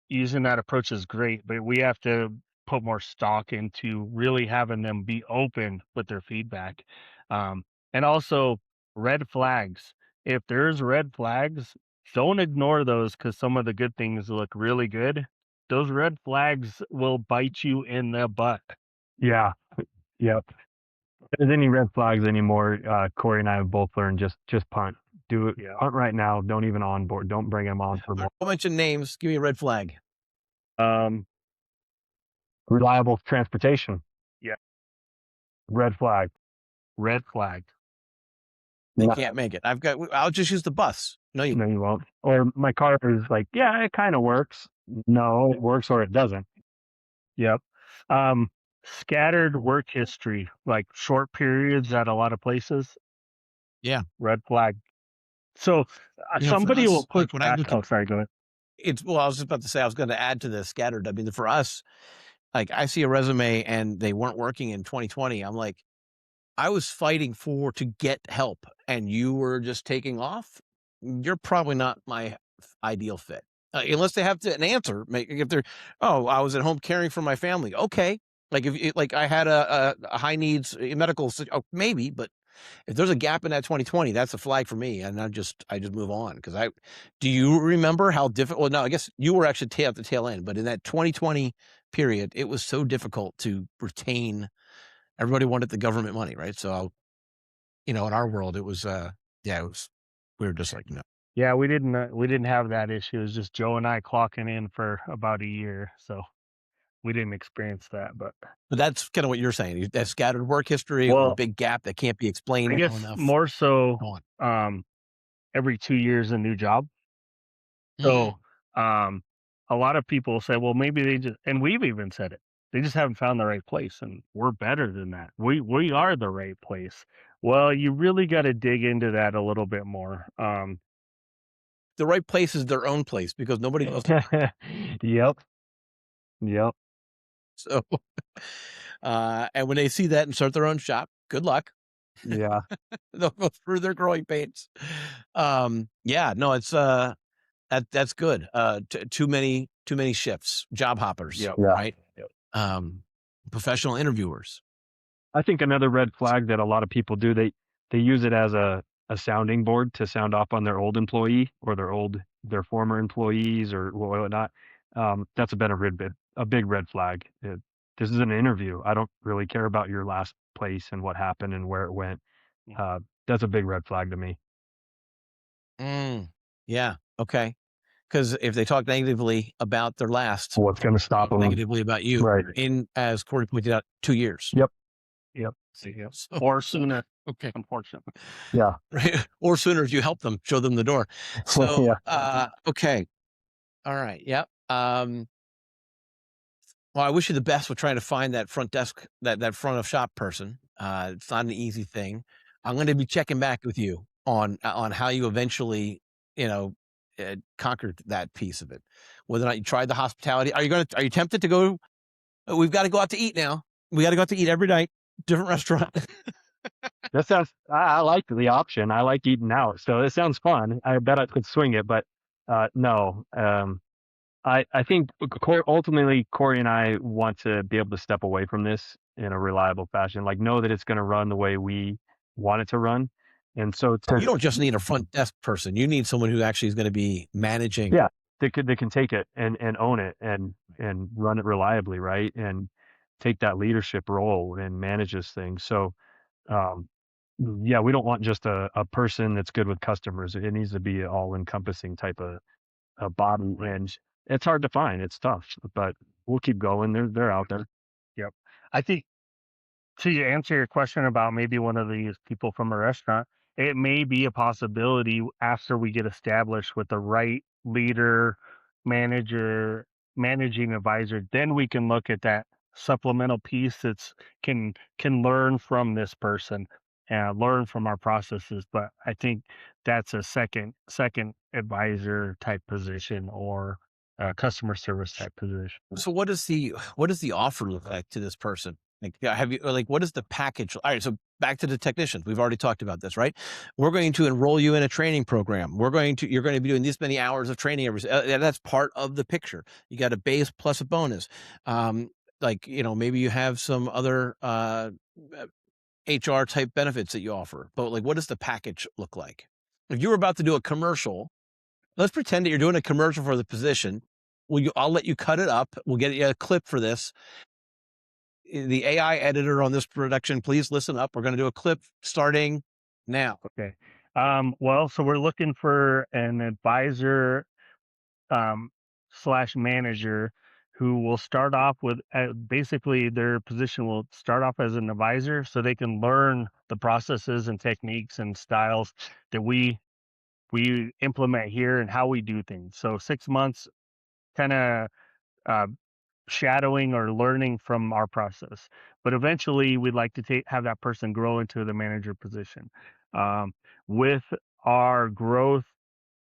using that approach is great, but we have to put more stock into really having them be open with their feedback. And also red flags. If there's red flags, don't ignore those because some of the good things look really good. Those red flags will bite you in the butt. Yeah. Yep. If there's any red flags anymore, Corey and I have both learned just punt. Do it. Yeah. Punt right now. Don't even onboard. Don't bring them on for more. Don't mention names. Give me a red flag. Reliable transportation. Yeah. Red flag. Red flag. They No. can't make it. I'll just use the bus. No, you No, you won't. Or my car is like, yeah, it kind of works. No, it works or it doesn't. Yep. Scattered work history, like short periods at a lot of places. Yeah. Red flag. So You know, for somebody us, will push like when I back. look Oh, at sorry. Go ahead. I was just about to say I was going to add to the scattered. I mean, for us, like I see a resume and they weren't working in 2020. I'm like, I was fighting to get help, and you were just taking off. You're probably not my ideal fit, unless they have an answer. If they're, oh, I was at home caring for my family. Okay, like like I had a high needs medical. Oh, maybe, but if there's a gap in that 2020, that's a flag for me, and I just move on because do you remember how difficult? Well, no, I guess you were actually at the tail end, but in that 2020 period, it was so difficult to retain. Everybody wanted the government money, right? So, in our world, it was yeah, we were just like, no. Yeah, we didn't have that issue. It was just Joe and I clocking in for about a year, so we didn't experience that. But that's kind of what you're saying. That scattered work history or a well, big gap that can't be explained I guess enough. more so, Go on. every 2 years a new job. So, a lot of people say, well, maybe they just, and we've even said it, they just haven't found the right place, and we're better than that. We are the right place. Well, you really got to dig into that a little bit more. The right place is their own place because nobody knows. Yep. Yep. So, and when they see that and start their own shop, good luck. Yeah. They'll go through their growing pains. Yeah, no, it's that's good. Too many shifts, job hoppers, Yep. Yeah. right? Yep. Professional interviewers. I think another red flag that a lot of people do, they use it as a sounding board to sound off on their old employee or their former employees or whatnot. That's a big red flag. This is an interview. I don't really care about your last place and what happened and where it went. That's a big red flag to me. Yeah. Okay. Because if they talk negatively about their last, What's going to stop them? negatively about you, Right. in, as Corey pointed out, 2 years. Yep. Yep. So- Or sooner, Okay. unfortunately. Yeah. Right. Or sooner if you help them, show them the door. So, Yeah. Okay. All right. Yep. Well, I wish you the best with trying to find that front desk, that front of shop person. It's not an easy thing. I'm going to be checking back with you on how you eventually, conquered that piece of it. Whether or not you tried the hospitality. Are you tempted to go We've got to go out to eat now. We got to go out to eat every night, different restaurant. That sounds. I like the option. I like eating out, so it sounds fun. I bet I could swing it, but no. I think ultimately Corey and I want to be able to step away from this in a reliable fashion. Like know that it's going to run the way we want it to run, and so You don't just need a front desk person. You need someone who actually is going to be managing. Yeah, they can take it and own it and run it reliably, right? And take that leadership role and manage this thing. So um, yeah, we don't want just a person that's good with customers. It needs to be an all-encompassing type of a body, and it's hard to find. It's tough, but we'll keep going. They're out there. Yep. I think to answer your question about maybe one of these people from a restaurant, it may be a possibility after we get established with the right leader, manager, managing advisor, then we can look at that supplemental piece that's can learn from this person and learn from our processes. But I think that's a second advisor type position or customer service type position. So what does the offer look like to this person? Like, have you, or like, what is the package? All right. So back to the technicians. We've already talked about this, right? We're going to enroll you in a training program. You're going to be doing this many hours of training every, that's part of the picture. You got a base plus a bonus. Like, maybe you have some other, HR type benefits that you offer, but like, what does the package look like? If you were about to do a commercial, let's pretend that you're doing a commercial for the position. I'll let you cut it up. We'll get you a clip for this. The AI editor on this production, please listen up. We're going to do a clip starting now. Okay. Well, so we're looking for an advisor slash manager who will start off with basically their position will start off as an advisor so they can learn the processes and techniques and styles that we implement here and how we do things. So 6 months kind of uh, shadowing or learning from our process. But eventually, we'd like to have that person grow into the manager position. With our growth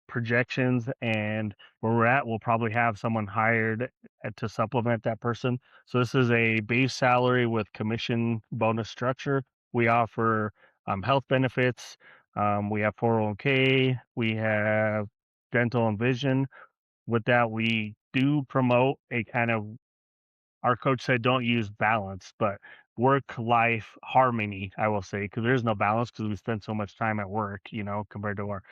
projections and where we're at, we'll probably have someone hired to supplement that person. So this is a base salary with commission bonus structure. We offer health benefits. We have 401k. We have dental and vision. With that, we do promote a kind of our coach said don't use balance, but work life harmony, I will say, because there's no balance because we spend so much time at work, compared to our,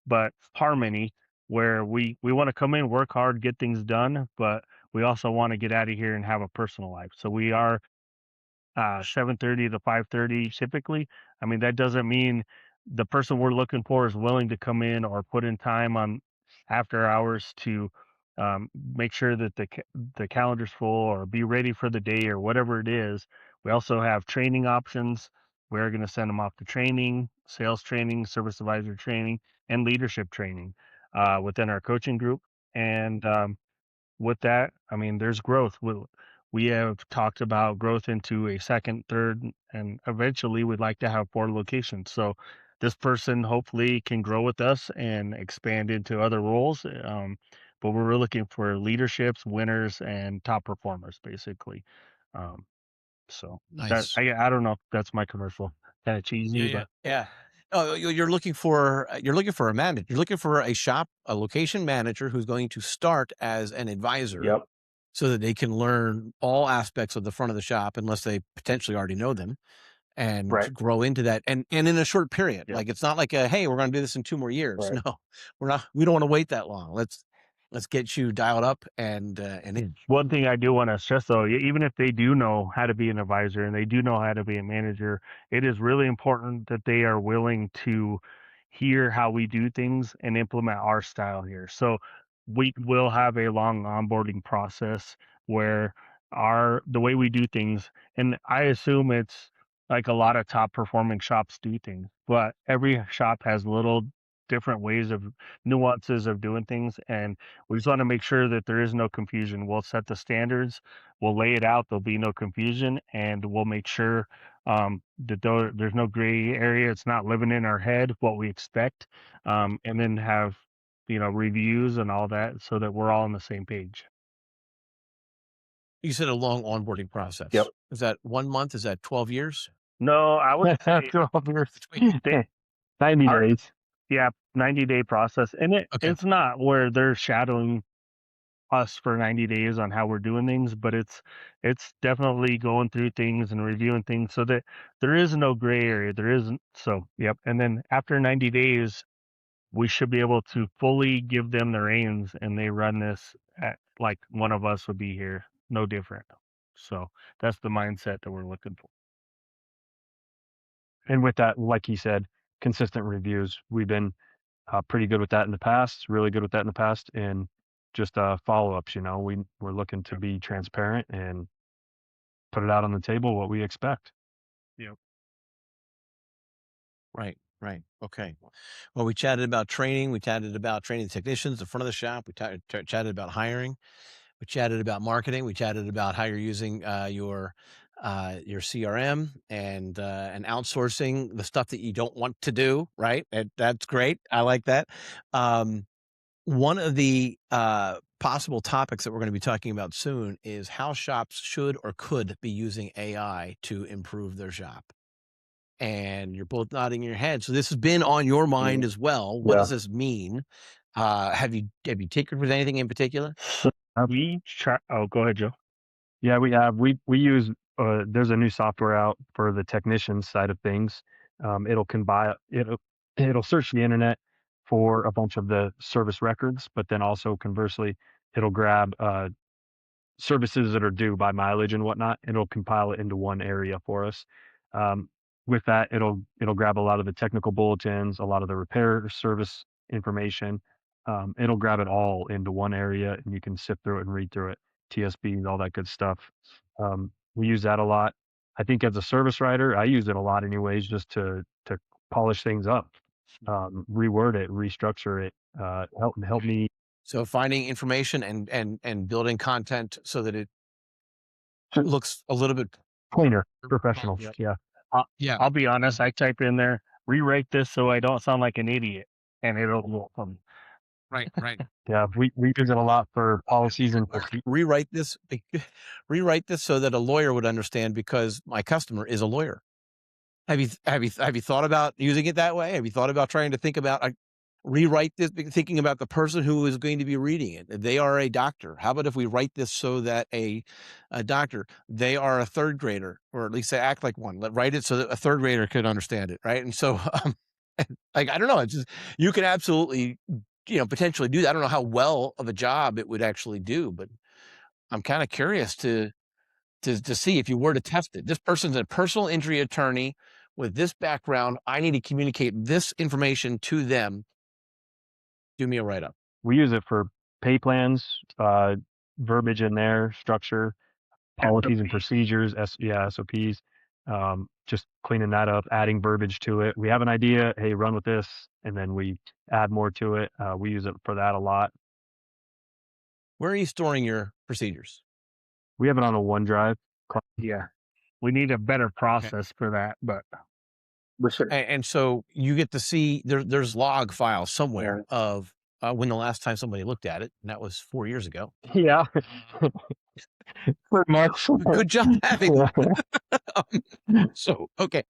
but harmony where we want to come in, work hard, get things done, but we also want to get out of here and have a personal life. So we are 7:30 to 5:30 typically. I mean, that doesn't mean the person we're looking for is willing to come in or put in time on after hours to make sure that the calendar's full or be ready for the day or whatever it is. We also have training options. We're going to send them off to training, sales training, service advisor training, and leadership training within our coaching group. And with that, I mean, there's growth. We have talked about growth into a second, third, and eventually we'd like to have 4 locations. So this person hopefully can grow with us and expand into other roles. But we're looking for leaderships, winners, and top performers, basically. So that Nice. I don't know if that's my commercial. Kind of cheesy, but Yeah. Oh, you're looking for a manager. You're looking for a location manager who's going to start as an advisor. Yep. So that they can learn all aspects of the front of the shop, unless they potentially already know them, and Right. grow into that. And in a short period, Yeah. like it's not like hey, we're going to do this in 2 more years. Right. No, we're not. We don't want to wait that long. Let's get you dialed up and in. One thing I do want to stress though, even if they do know how to be an advisor and they do know how to be a manager, it is really important that they are willing to hear how we do things and implement our style here. So we will have a long onboarding process where the way we do things, and I assume it's like a lot of top performing shops do things, but every shop has little different ways of nuances of doing things, and we just want to make sure that there is no confusion. We'll set the standards, we'll lay it out, there'll be no confusion, and we'll make sure that there's no gray area. It's not living in our head what we expect, and then have reviews and all that so that we're all on the same page. You said a long onboarding process. Yep. Is that 1 month? Is that 12 years? No, I would say 12 years. they, 90 Our- days. yeah, 90-day process. And Okay. it's not where they're shadowing us for 90 days on how we're doing things, but it's definitely going through things and reviewing things so that there is no gray area. There isn't. So, yep. And then after 90 days, we should be able to fully give them the reins and they run this at, like one of us would be here, no different. So that's the mindset that we're looking for. And with that, like he said, consistent reviews. We've been pretty good with that in the past, really good with that in the past, and just follow-ups. We're looking to be transparent and put it out on the table what we expect. Yep. Right. Okay. Well, we chatted about training. We chatted about training the technicians in front of the shop. We chatted about hiring. We chatted about marketing. We chatted about how you're using your CRM and outsourcing the stuff that you don't want to do. Right. That's great. I like that. One of the possible topics that we're going to be talking about soon is how shops should or could be using AI to improve their shop. And you're both nodding your head. So this has been on your mind as well. What Yeah. does this mean? Have you tinkered with anything in particular? Oh, go ahead, Joe. Yeah, we have. We use. There's a new software out for the technician side of things. It'll search the internet for a bunch of the service records, but then also conversely, it'll grab services that are due by mileage and whatnot, and it'll compile it into one area for us. With that, it'll grab a lot of the technical bulletins, a lot of the repair service information. It'll grab it all into one area, and you can sift through it and read through it. TSBs, all that good stuff. We use that a lot. I think as a service writer, I use it a lot anyways, just to polish things up, reword it, restructure it, help me. So finding information and building content so that it looks a little bit cleaner, professional. Yep. Yeah. Yeah. I'll be honest. I type in there, rewrite this so I don't sound like an idiot, and it'll Right. Yeah, we use it a lot for policies and Rewrite this so that a lawyer would understand because my customer is a lawyer. Have you thought about using it that way? Have you thought about trying to think about rewrite this, thinking about the person who is going to be reading it? They are a doctor. How about if we write this so that a doctor, they are a third grader, or at least they act like one. Write it so that a third grader could understand it, right? And so, like, I don't know. It's just, you can absolutely, potentially do that. I don't know how well of a job it would actually do, but I'm kind of curious to see if you were to test it. This person's a personal injury attorney with this background. I need to communicate this information to them. Do me a write-up. We use it for pay plans, verbiage in there, structure, policies and procedures, SOPs, just cleaning that up, adding verbiage to it. We have an idea, hey, run with this, and then we add more to it. We use it for that a lot. Where are you storing your procedures? We have it on a OneDrive. Yeah, we need a better process for that, but And so you get to see there's log files somewhere of when the last time somebody looked at it, and that was 4 years ago. Yeah. Pretty much. Good job having so okay.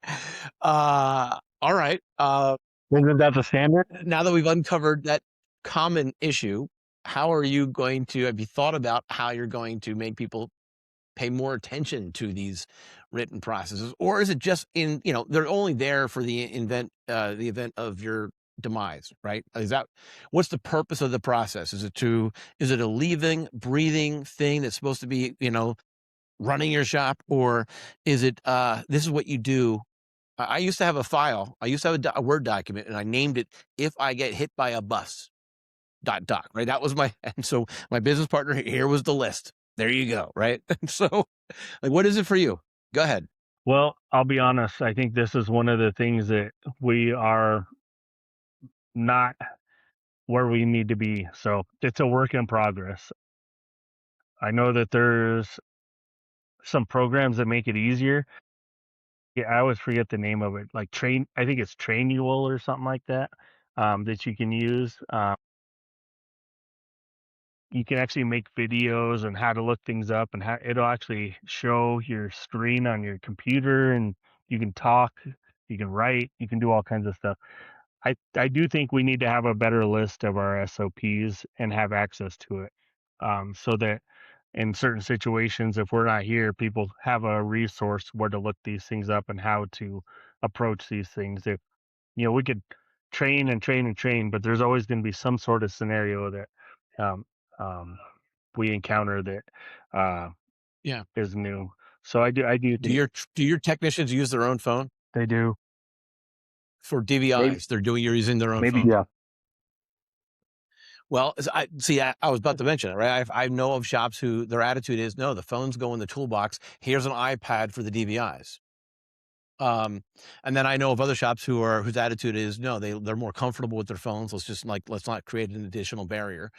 All right. Isn't that the standard? Now that we've uncovered that common issue, how are you going to, have you thought about how you're going to make people pay more attention to these written processes? Or is it just they're only there for the event of your demise, right? What's the purpose of the process? Is it a living, breathing thing that's supposed to be, running your shop? Or is it, this is what you do? I used to have a file. I used to have a Word document, and I named it "If I Get Hit by a Bus." Doc, right? That was and so my business partner here was the list. There you go, right? So, like, what is it for you? Go ahead. Well, I'll be honest. I think this is one of the things that we are not where we need to be. So it's a work in progress. I know that there's some programs that make it easier. Yeah, I always forget the name of it. Like I think it's Trainual or something like that, that you can use. you can actually make videos on how to look things up, and how it'll actually show your screen on your computer, and you can talk, you can write, you can do all kinds of stuff. I do think we need to have a better list of our SOPs and have access to it, so that in certain situations, if we're not here, people have a resource where to look these things up and how to approach these things. If we could train and train and train, but there's always going to be some sort of scenario that um, um, we encounter that Yeah. is new. So I do Do think your technicians use their own phone They do. for DVIs? You're using their own maybe phone. Yeah. Well, I was about to mention it, right? I know of shops who their attitude is, no, the phones go in the toolbox. Here's an iPad for the DVIs. And then I know of other shops whose attitude is, no, they're more comfortable with their phones. Let's not create an additional barrier.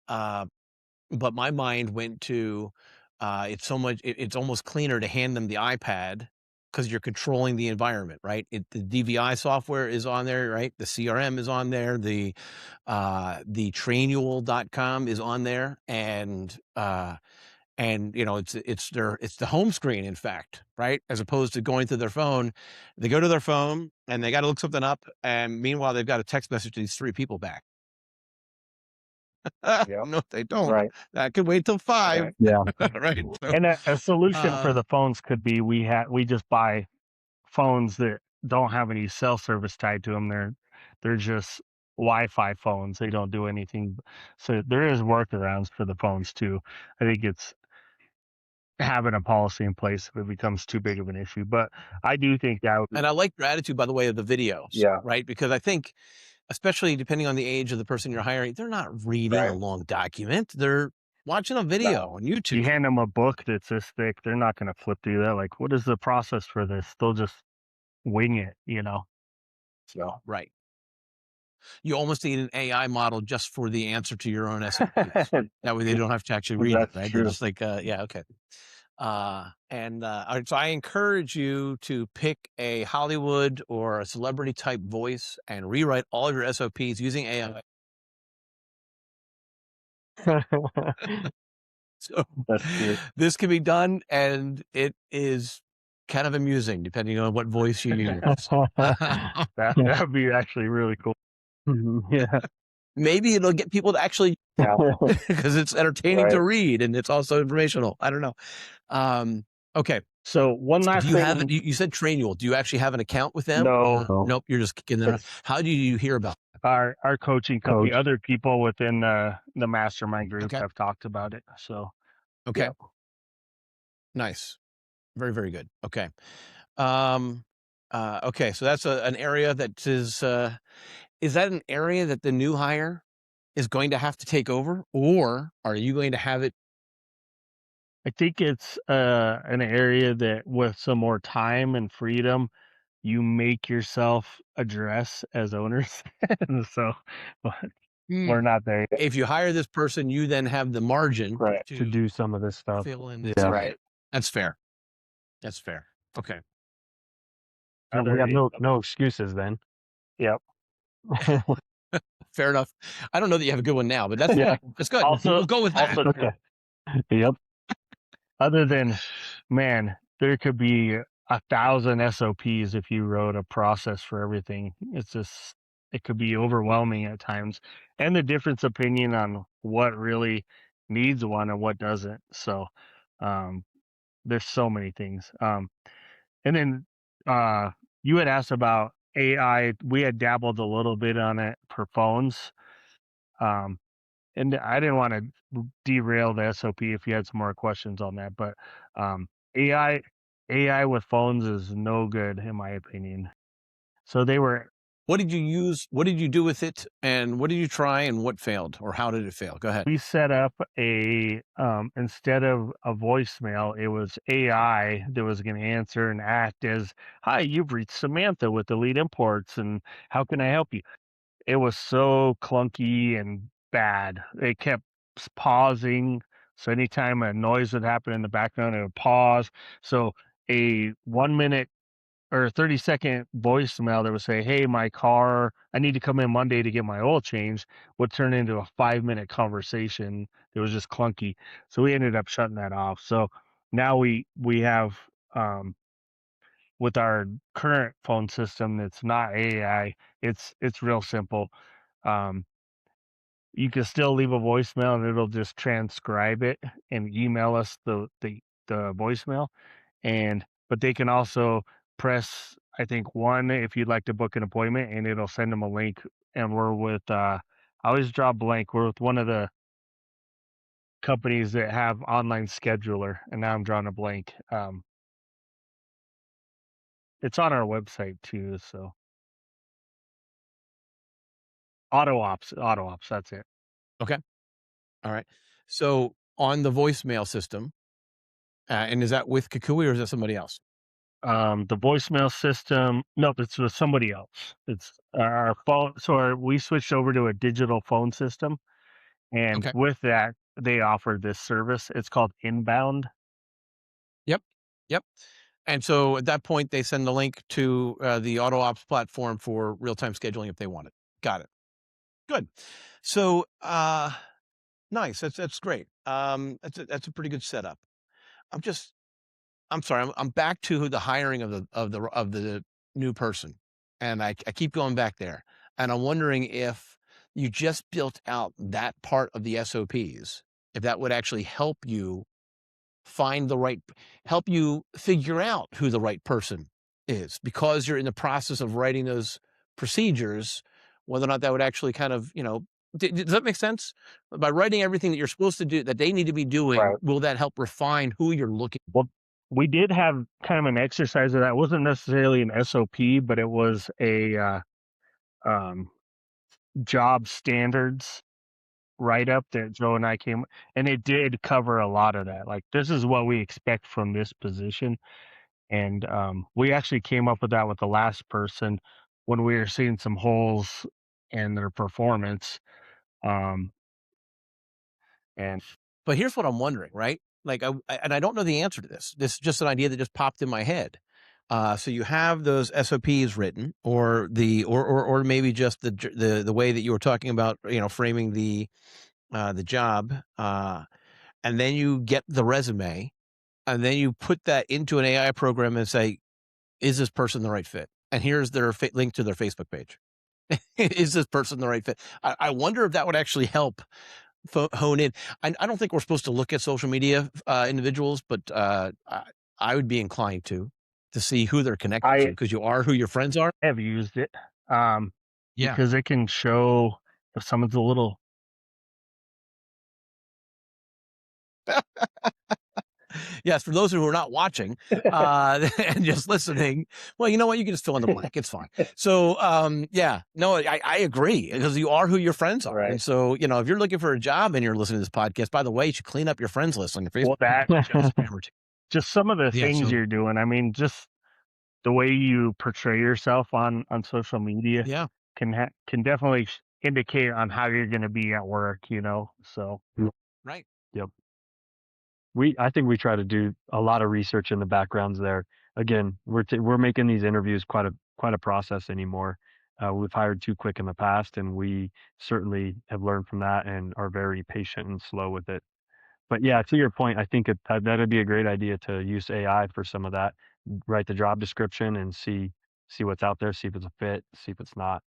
But my mind went to, it's almost cleaner to hand them the iPad because you're controlling the environment, right? The DVI software is on there, right? The CRM is on there. The trainual.com is on there. And it's the home screen, in fact, right? As opposed to going to their phone. They go to their phone and they got to look something up. And meanwhile, they've got a text message to these 3 people back. Yeah. No, they don't. Right. That could wait till 5. Right. Yeah. Right. So, And a solution for the phones could be we just buy phones that don't have any cell service tied to them. They're just Wi-Fi phones. They don't do anything. So there is workarounds for the phones too. I think it's having a policy in place if it becomes too big of an issue. But I do think that would be, and I like your attitude, by the way, of the videos. Yeah. Right. Because I think, especially depending on the age of the person you're hiring, they're not reading a Right. long document. They're watching a video on YouTube. you hand them a book that's this thick, they're not going to flip through that. Like, what is the process for this? They'll just wing it, So Right. You almost need an AI model just for the answer to your own SOPs. That way they don't have to actually read it, That's right? true. They're just like, yeah, okay. All right, so I encourage you to pick a Hollywood or a celebrity type voice and rewrite all of your SOPs using AI. So That's true. this can be done, and it is kind of amusing depending on what voice you use. That would be actually really cool. Yeah. Maybe it'll get people to actually, because it's entertaining to read and it's also informational. I don't know. Okay. So one last Do you thing. have you said Trainual? Do you actually have an account with them? No. Nope. You're just kicking them. How do you hear about it? Our coaching company, Coach. other people within the mastermind group Okay. have talked about it. So Okay. yeah. Nice. Very, very good. Okay. Okay. So that's an area that is that an area that the new hire is going to have to take over, or are you going to have it? I think it's an area that with some more time and freedom, you make yourself address as owners. And so we're not there yet. If you hire this person, you then have the margin To do some of this stuff. fill in. Yeah. Right. That's fair. That's fair. Okay. We have no excuses then. Yep. Fair enough. I don't know that you have a good one now, but that's that's good. Also- we'll go with that. also- Okay. Yep. Other than, man, there could be 1,000 SOPs if you wrote a process for everything. It's just, it could be overwhelming at times, and the difference opinion on what really needs one and what doesn't. So, there's so many things. And then, you had asked about AI. We had dabbled a little bit on it for phones. And I didn't want to derail the SOP if you had some more questions on that, but AI with phones is no good in my opinion. So What did you use? What did you do with it? And what did you try and what failed? Or how did it fail? Go ahead. we set up a instead of a voicemail, it was AI that was going to answer and act as, "Hi, you've reached Samantha with Elite Imports, and how can I help you?" It was so clunky and bad. It kept pausing. So anytime a noise would happen in the background, it would pause. So a 1 minute or a 30-second voicemail that would say, "Hey, my car, I need to come in Monday to get my oil changed," would turn into a 5-minute conversation. It was just clunky. So we ended up shutting that off. So now we have with our current phone system, it's not AI. It's real simple. Um, you can still leave a voicemail and it'll just transcribe it and email us the voicemail. But they can also press, I think, 1 if you'd like to book an appointment, and it'll send them a link. And we're with I always draw a blank. We're with one of the companies that have online scheduler, and now I'm drawing a blank. It's on our website too. So auto ops, that's it. Okay. All right. So on the voicemail system, and is that with Kukui or is that somebody else? The voicemail system, nope, it's with somebody else. It's our phone. So we switched over to a digital phone system, and Okay. with that, they offer this service. It's called Inbound. Yep. Yep. And so at that point, they send the link to the auto ops platform for real time scheduling if they want it. Got it. Good. So nice. That's great. That's a pretty good setup. I'm sorry. I'm back to the hiring of the new person, and I keep going back there, and I'm wondering if you just built out that part of the SOPs, if that would actually help you help you figure out who the right person is, because you're in the process of writing those procedures, whether or not that would actually kind of, does that make sense? By writing everything that you're supposed to do, that they need to be doing, Right. will that help refine who you're looking? Well, we did have kind of an exercise of that. It wasn't necessarily an SOP, but it was a job standards write up that Joe and I came, and it did cover a lot of that. Like, this is what we expect from this position. And we actually came up with that with the last person when we were seeing some holes in their performance. Um, and But here's what I'm wondering, right? Like, and I don't know the answer to this. This is just an idea that just popped in my head. So you have those SOPs written, or or maybe just the way that you were talking about, framing the job, and then you get the resume, and then you put that into an AI program and say, "Is this person the right fit?" And here's their link to their Facebook page. Is this person the right fit? I wonder if that would actually help hone in. I don't think we're supposed to look at social media individuals, but I would be inclined to see who they're connected to, I because you are who your friends are. have used it Yeah. because it can show if someone's a little. Yes, for those who are not watching and just listening, well, you know what? You can just fill in the blank. It's fine. So, yeah, no, I agree, because you are who your friends are. Right. And so, if you're looking for a job and you're listening to this podcast, by the way, you should clean up your friends list on your Facebook. Well, page. just some of the Yeah, things so- you're doing. I mean, just the way you portray yourself on social media Yeah. can definitely indicate on how you're going to be at work. So Right. Yep. I think we try to do a lot of research in the backgrounds there. Again, we're making these interviews quite a process anymore. We've hired too quick in the past, and we certainly have learned from that and are very patient and slow with it. But yeah, to your point, I think that'd be a great idea to use AI for some of that. Write the job description and see what's out there, see if it's a fit, see if it's not.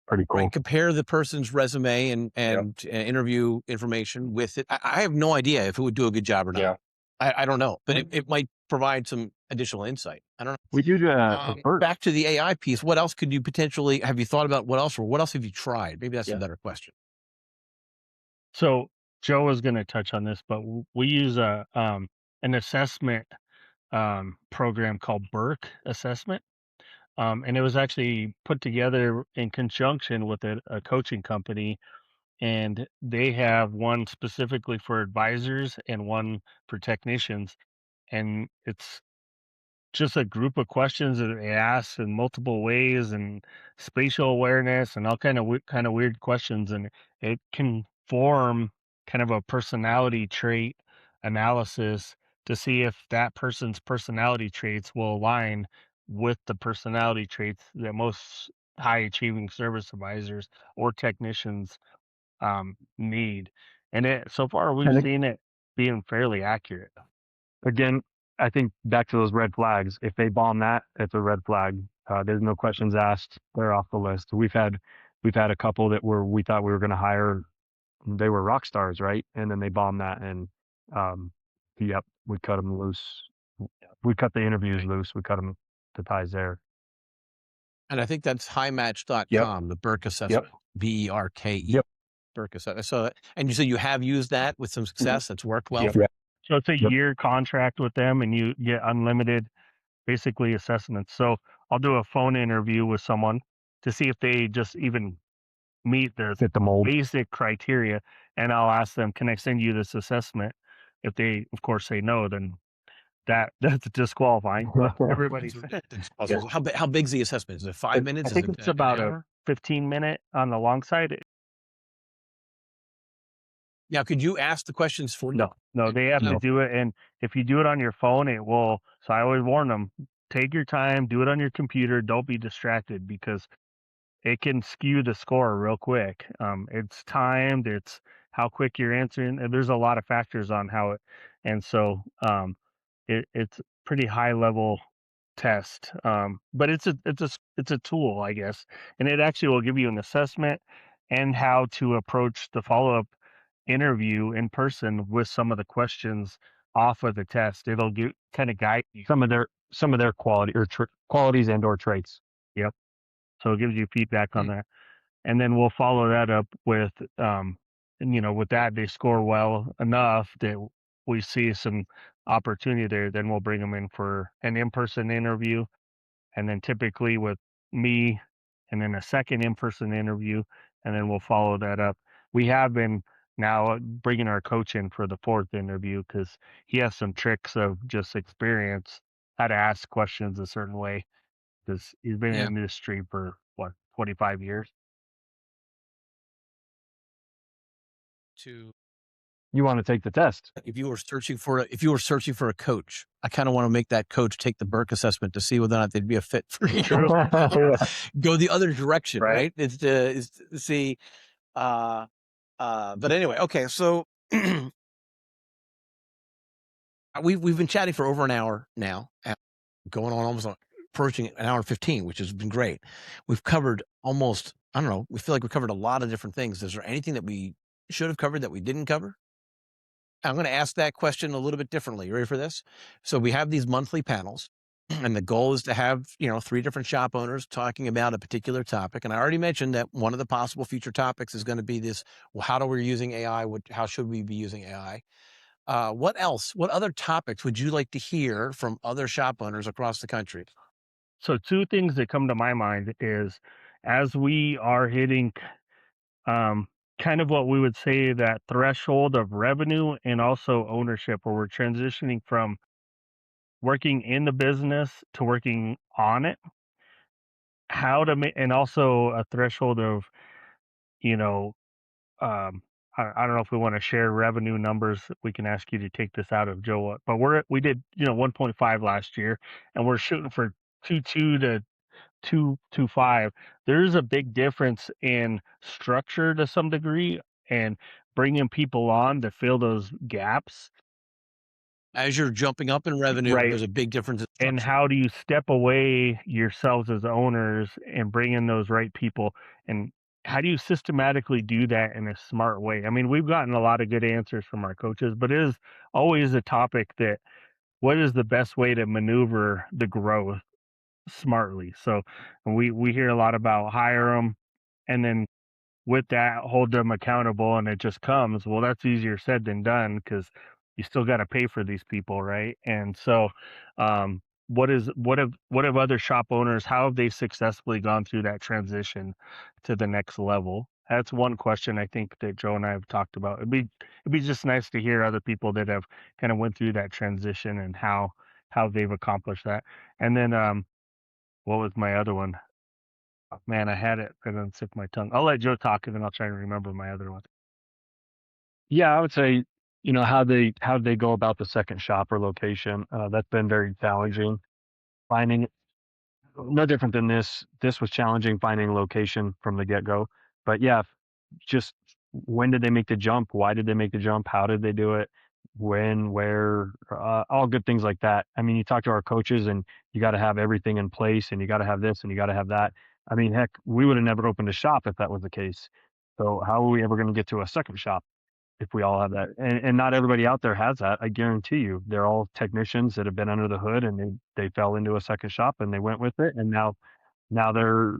Pretty cool. Right. Compare the person's resume and interview information with it. I have no idea if it would do a good job or not. Yeah. I don't know, but it might provide some additional insight. I don't know. We do Back to the AI piece. What else could you potentially have you thought about? What else have you tried? Maybe that's a better question. So Joe was going to touch on this, but we use an assessment program called Burke Assessment. And it was actually put together in conjunction with a coaching company, and they have one specifically for advisors and one for technicians. And it's just a group of questions that they ask in multiple ways, and spatial awareness and all kind of weird questions, and it can form kind of a personality trait analysis to see if that person's personality traits will align with the personality traits that most high achieving service advisors or technicians need. And so far we've seen it being fairly accurate. Again, I think back to those red flags. If they bomb that, it's a red flag. There's no questions asked. They're off the list. We've had a couple that we thought we were going to hire. They were rock stars, right? And then they bombed that, and yep, we cut them loose. We cut the interviews loose. We cut them the ties there. And I think that's highmatch.com, the Burke assessment, BERKE. Yep. Burke assessment. So, and you said you have used that with some success. It's worked well. Yep. So it's a year contract with them, and you get unlimited, basically, assessments. So I'll do a phone interview with someone to see if they just even meet the basic criteria, and I'll ask them, can I send you this assessment? If they, of course, say no, then that's disqualifying. Everybody's How big's the assessment? Is it 5 minutes? I think it's about a 15-minute on the long side. Now, could you ask the questions for you? No, they have to do it. And if you do it on your phone, it will. So I always warn them, take your time, do it on your computer. Don't be distracted, because it can skew the score real quick. It's timed. It's how quick you're answering. And there's a lot of factors on how it. And so it's pretty high level test. But it's a tool, I guess. And it actually will give you an assessment and how to approach the follow-up interview in person with some of the questions off of the test. It'll kind of guide you some of their qualities and or traits. Yep. So it gives you feedback on that, and then we'll follow that up with and with that, they score well enough that we see some opportunity there, then we'll bring them in for an in-person interview, and then typically with me, and then a second in-person interview, and then we'll follow that up. We have been now bringing our coach in for the fourth interview, because he has some tricks of just experience, how to ask questions a certain way, because he's been in the industry for 25 years. You want to take the test. If you were searching for a coach, I kind of want to make that coach take the Burke assessment to see whether or not they'd be a fit for you. Go the other direction, right? Is to see. But anyway, okay. So we've been chatting for over an hour now, going on almost approaching an hour and 15, which has been great. We've covered almost, I don't know, we feel like we covered a lot of different things. Is there anything that we should have covered that we didn't cover? I'm going to ask that question a little bit differently. You ready for this? So we have these monthly panels, and the goal is to have, 3 different shop owners talking about a particular topic. And I already mentioned that one of the possible future topics is going to be this, well, how are we using AI? How should we be using AI? What else? What other topics would you like to hear from other shop owners across the country? So 2 things that come to my mind is, as we are hitting kind of what we would say that threshold of revenue and also ownership, where we're transitioning from working in the business to working on it, how to make, and also a threshold of, I don't know if we want to share revenue numbers. We can ask you to take this out of Joe, but we did 1.5 last year, and we're shooting for 2.2 to 2.25. There's a big difference in structure to some degree, and bringing people on to fill those gaps. As you're jumping up in revenue, there's a big difference in structure. And how do you step away yourselves as owners and bring in those right people? And how do you systematically do that in a smart way? I mean, we've gotten a lot of good answers from our coaches, but it is always a topic that, what is the best way to maneuver the growth smartly? So we hear a lot about hire them, and then with that, hold them accountable, and it just comes. Well, that's easier said than done, because you still got to pay for these people, right? And so what have other shop owners, how have they successfully gone through that transition to the next level? That's one question I think that Joe and I have talked about. It'd be just nice to hear other people that have kind of went through that transition and how they've accomplished that. And then what was my other one? Oh, man, I had it and then slipped my tongue. I'll let Joe talk, and then I'll try and remember my other one. Yeah, I would say, how they go about the second shop or location. That's been very challenging. Finding no different than this. This was challenging finding location from the get-go. But yeah, just when did they make the jump? Why did they make the jump? How did they do it? When, where, all good things like that. I mean, you talk to our coaches and you got to have everything in place and you got to have this and you got to have that. I mean, heck, we would have never opened a shop if that was the case. So how are we ever going to get to a second shop if we all have that? And not everybody out there has that. I guarantee you, they're all technicians that have been under the hood and they fell into a second shop and they went with it. And now they're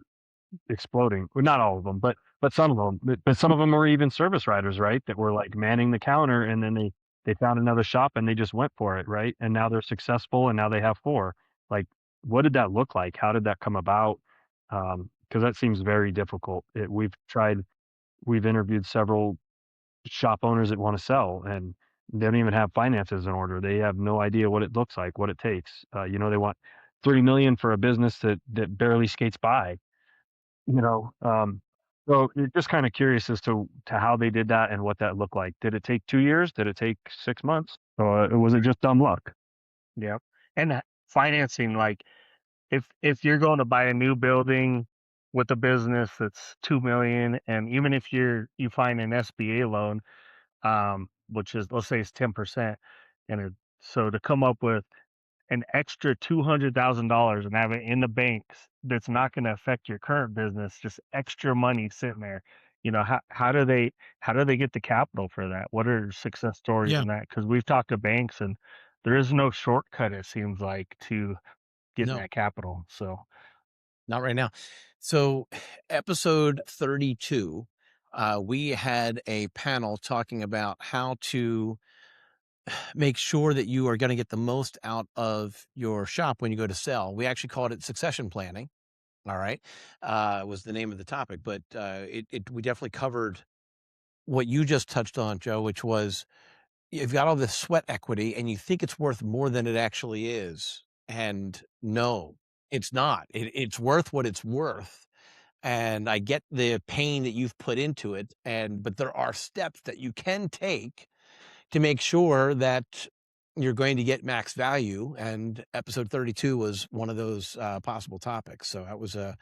exploding. Well, not all of them, but some of them. But some of them are even service riders, right? That were like manning the counter, and then they found another shop and they just went for it, right? And now they're successful, and now they have 4. Like, what did that look like? How did that come about? Because that seems very difficult. We've interviewed several shop owners that want to sell, and they don't even have finances in order. They have no idea what it looks like, what it takes. They want $3 million for a business that barely skates by. So just kind of curious as to how they did that and what that looked like. Did it take 2 years? Did it take 6 months? Or was it just dumb luck? Yeah. And financing, like if you're going to buy a new building with a business that's 2 million, and even if you find an SBA loan, which is, let's say it's 10%, so to come up with an extra $200,000 and have it in the banks, that's not going to affect your current business, just extra money sitting there. How do they get the capital for that? What are success stories Yeah. in that? Because we've talked to banks and there is no shortcut, it seems like, to getting No, that capital. So not right now. So episode 32, we had a panel talking about how to make sure that you are going to get the most out of your shop when you go to sell. We actually called it succession planning. All right. Was the name of the topic, but we definitely covered what you just touched on, Joe, which was you've got all this sweat equity and you think it's worth more than it actually is. And no, it's not. It's worth what it's worth. And I get the pain that you've put into it. But there are steps that you can take to make sure that you're going to get max value. And episode 32 was one of those possible topics. So that was a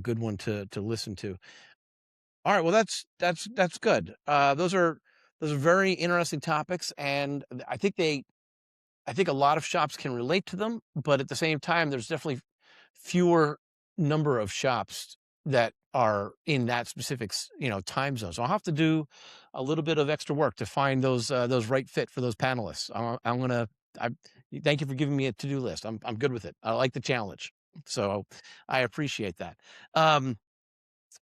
good one to listen to. All right. Well, that's good. Those are very interesting topics. And I think a lot of shops can relate to them, but at the same time, there's definitely fewer number of shops that are in that specific, time zone. So I'll have to do a little bit of extra work to find those right fit for those panelists. Thank you for giving me a to-do list. I'm good with it. I like the challenge. So I appreciate that. So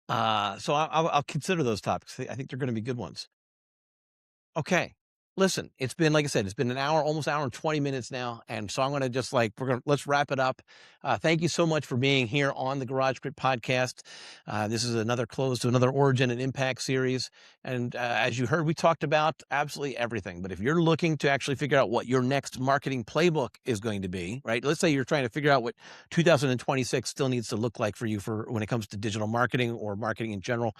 I'll consider those topics. I think they're going to be good ones. Okay. Listen, it's been, like I said, it's been an hour, almost hour and 20 minutes now. And so I'm going to just let's wrap it up. Thank you so much for being here on the Garage Grit podcast. This is another close to another Origin and Impact series. And as you heard, we talked about absolutely everything. But if you're looking to actually figure out what your next marketing playbook is going to be, right? Let's say you're trying to figure out what 2026 still needs to look like for you when it comes to digital marketing or marketing in general.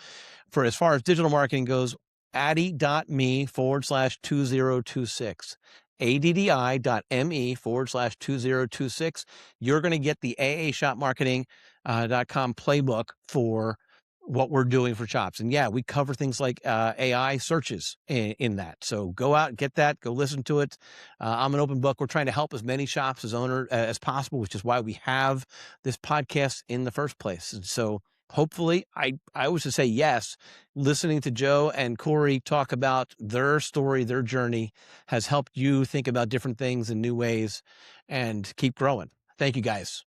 For as far as digital marketing goes, addi.me/2026, addi.me/2026. You're going to get the aashopmarketing.com playbook for what we're doing for shops. And yeah, we cover things like AI searches in that. So go out and get that, go listen to it. I'm an open book. We're trying to help as many shops as possible, which is why we have this podcast in the first place. And so hopefully, I was to say yes, listening to Joe and Corey talk about their story, their journey has helped you think about different things in new ways and keep growing. Thank you, guys.